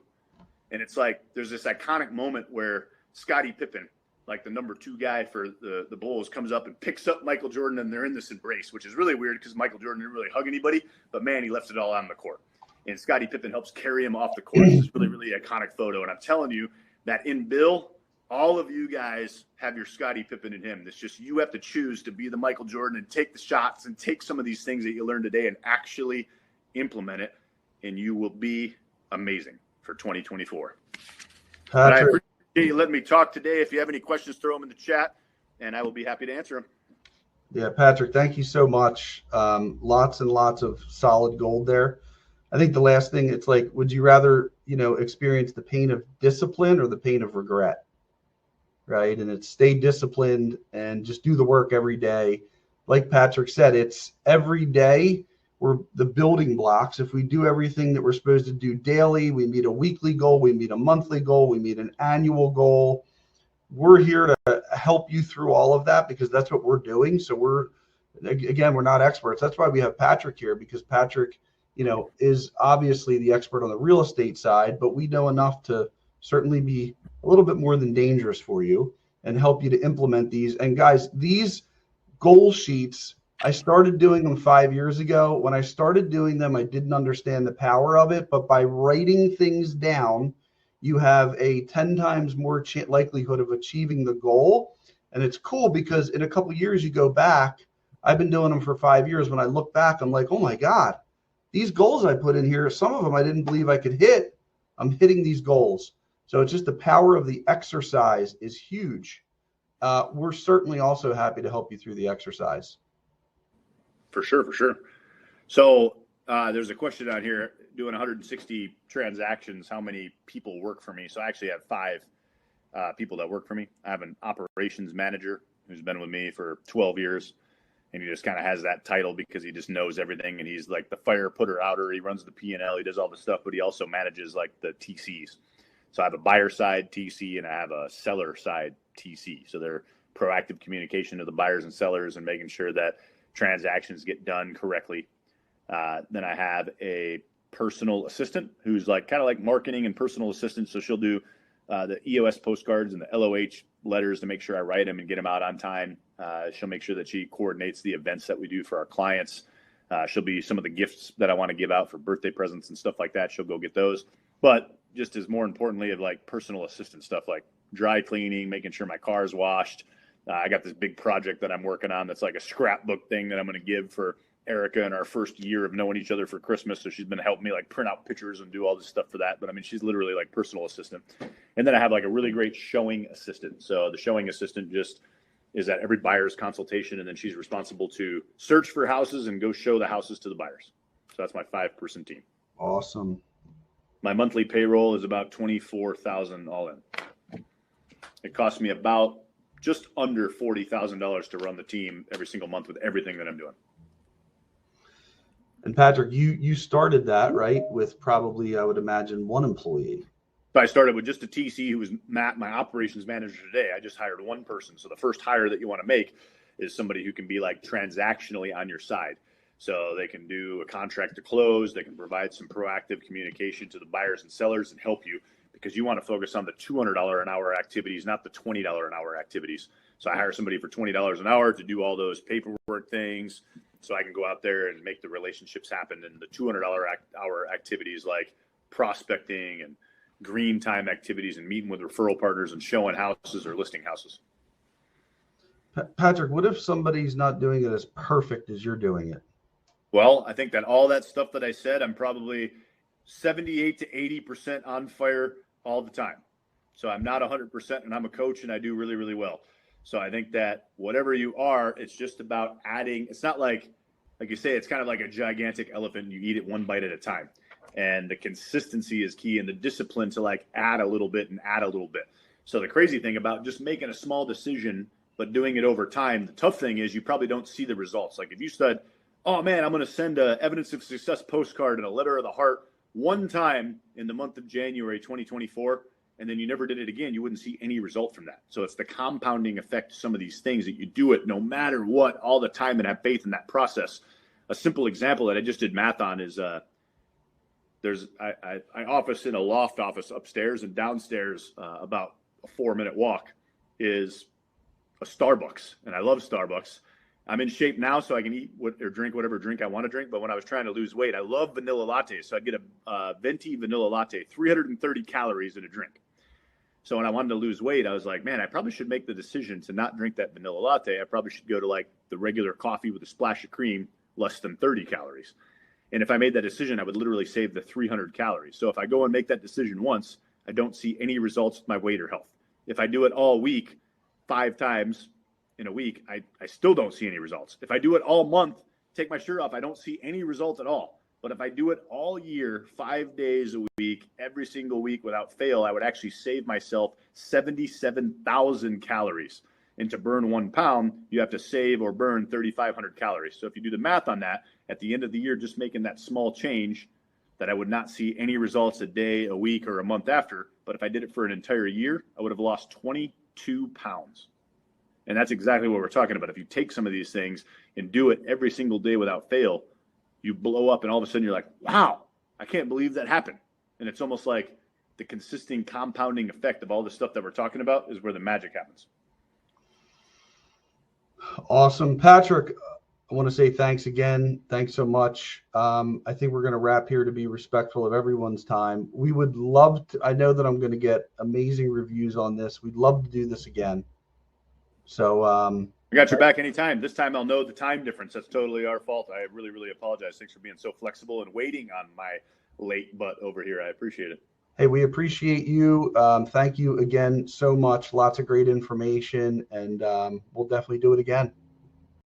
And it's like there's this iconic moment where Scottie Pippen, like the number 2 guy for the Bulls, comes up and picks up Michael Jordan, and they're in this embrace, which is really weird because Michael Jordan didn't really hug anybody, but man, he left it all on the court. And Scottie Pippen helps carry him off the court. It's this really iconic photo. And I'm telling you that in Bill, all of you guys have your Scottie Pippen in him. It's just you have to choose to be the Michael Jordan and take the shots and take some of these things that you learned today and actually implement it, and you will be amazing for 2024. Patrick, I appreciate you letting me talk today. If you have any questions, throw them in the chat, and I will be happy to answer them. Yeah, Patrick, thank you so much. Lots and lots of solid gold there. I think the last thing, it's like, would you rather, experience the pain of discipline or the pain of regret? Right? And it's stay disciplined and just do the work every day. Like Patrick said, it's every day. We're the building blocks. If we do everything that we're supposed to do daily, we meet a weekly goal, we meet a monthly goal, we meet an annual goal. We're here to help you through all of that because that's what we're doing. So we're not experts. That's why we have Patrick here, because Patrick, is obviously the expert on the real estate side, but we know enough to certainly be a little bit more than dangerous for you and help you to implement these. And guys, these goal sheets, I started doing them 5 years ago. When I started doing them, I didn't understand the power of it, but by writing things down, you have a 10 times more likelihood of achieving the goal. And it's cool because in a couple of years, you go back, I've been doing them for 5 years. When I look back, I'm like, oh my God, these goals I put in here, some of them I didn't believe I could hit. I'm hitting these goals. So it's just the power of the exercise is huge. We're certainly also happy to help you through the exercise. For sure. So there's a question out here, doing 160 transactions, how many people work for me? So I actually have 5 people that work for me. I have an operations manager who's been with me for 12 years, and he just kind of has that title because he just knows everything, and he's like the fire putter outer. He runs the P&L, he does all the stuff, but he also manages like the TCs. So I have a buyer side TC and I have a seller side TC. So they're proactive communication to the buyers and sellers and making sure that transactions get done correctly. Then I have a personal assistant who's like kind of like marketing and personal assistant. So she'll do the EOS postcards and the LOH letters to make sure I write them and get them out on time. She'll make sure that she coordinates the events that we do for our clients. She'll be some of the gifts that I want to give out for birthday presents and stuff like that. She'll go get those. But just as more importantly of like personal assistant stuff like dry cleaning, making sure my car's washed. I got this big project that I'm working on that's like a scrapbook thing that I'm going to give for Erica in our first year of knowing each other for Christmas. So she's been helping me like print out pictures and do all this stuff for that. But I mean, she's literally like personal assistant. And then I have like a really great showing assistant. So the showing assistant just is at every buyer's consultation. And then she's responsible to search for houses and go show the houses to the buyers. So that's my 5-person team. Awesome. My monthly payroll is about $24,000 all in. It costs me about just under $40,000 to run the team every single month with everything that I'm doing. And Patrick, you started that, right, with probably, I would imagine, 1 employee. So I started with just a TC who was Matt, my operations manager today. I just hired 1 person. So the first hire that you want to make is somebody who can be like transactionally on your side. So they can do a contract to close. They can provide some proactive communication to the buyers and sellers and help you, because you want to focus on the $200 an hour activities, not the $20 an hour activities. So I hire somebody for $20 an hour to do all those paperwork things so I can go out there and make the relationships happen. And the $200 hour activities like prospecting and green time activities and meeting with referral partners and showing houses or listing houses. Patrick, what if somebody's not doing it as perfect as you're doing it? Well, I think that all that stuff that I said, I'm probably 78 to 80% on fire all the time. So I'm not 100%, and I'm a coach and I do really, really well. So I think that whatever you are, it's just about adding. It's not like you say, it's kind of like a gigantic elephant and you eat it one bite at a time. And the consistency is key, and the discipline to like add a little bit and add a little bit. So the crazy thing about just making a small decision, but doing it over time. The tough thing is you probably don't see the results. Like if you said, oh man, I'm going to send a evidence of success postcard and a letter of the heart one time in the month of January 2024, and then you never did it again, you wouldn't see any result from that. So it's the compounding effect of some of these things that you do it no matter what all the time and have faith in that process. A simple example that I just did math on is I office in a loft office upstairs, and downstairs about a 4-minute walk is a Starbucks, and I love Starbucks. I'm in shape now, so I can eat or drink whatever drink I want to drink. But when I was trying to lose weight, I love vanilla lattes. So I'd get a venti vanilla latte, 330 calories in a drink. So when I wanted to lose weight, I was like, man, I probably should make the decision to not drink that vanilla latte. I probably should go to like the regular coffee with a splash of cream, less than 30 calories. And if I made that decision, I would literally save the 300 calories. So if I go and make that decision once, I don't see any results with my weight or health. If I do it all week, 5 times in a week, I still don't see any results. If I do it all month, take my shirt off, I don't see any results at all. But if I do it all year, 5 days a week, every single week without fail, I would actually save myself 77,000 calories. And to burn 1 pound, you have to save or burn 3,500 calories. So if you do the math on that, at the end of the year, just making that small change, that I would not see any results a day, a week, or a month after. But if I did it for an entire year, I would have lost 22 pounds. And that's exactly what we're talking about. If you take some of these things and do it every single day without fail, you blow up, and all of a sudden you're like, wow, I can't believe that happened. And it's almost like the consistent compounding effect of all the stuff that we're talking about is where the magic happens. Awesome. Patrick, I want to say thanks again. Thanks so much. I think we're going to wrap here to be respectful of everyone's time. We would love to, I know that I'm going to get amazing reviews on this. We'd love to do this again. So I got your back anytime. This time I'll know the time difference. That's totally our fault. I really, really apologize. Thanks for being so flexible and waiting on my late butt over here. I appreciate it. Hey, we appreciate you. Thank you again so much. Lots of great information, and we'll definitely do it again.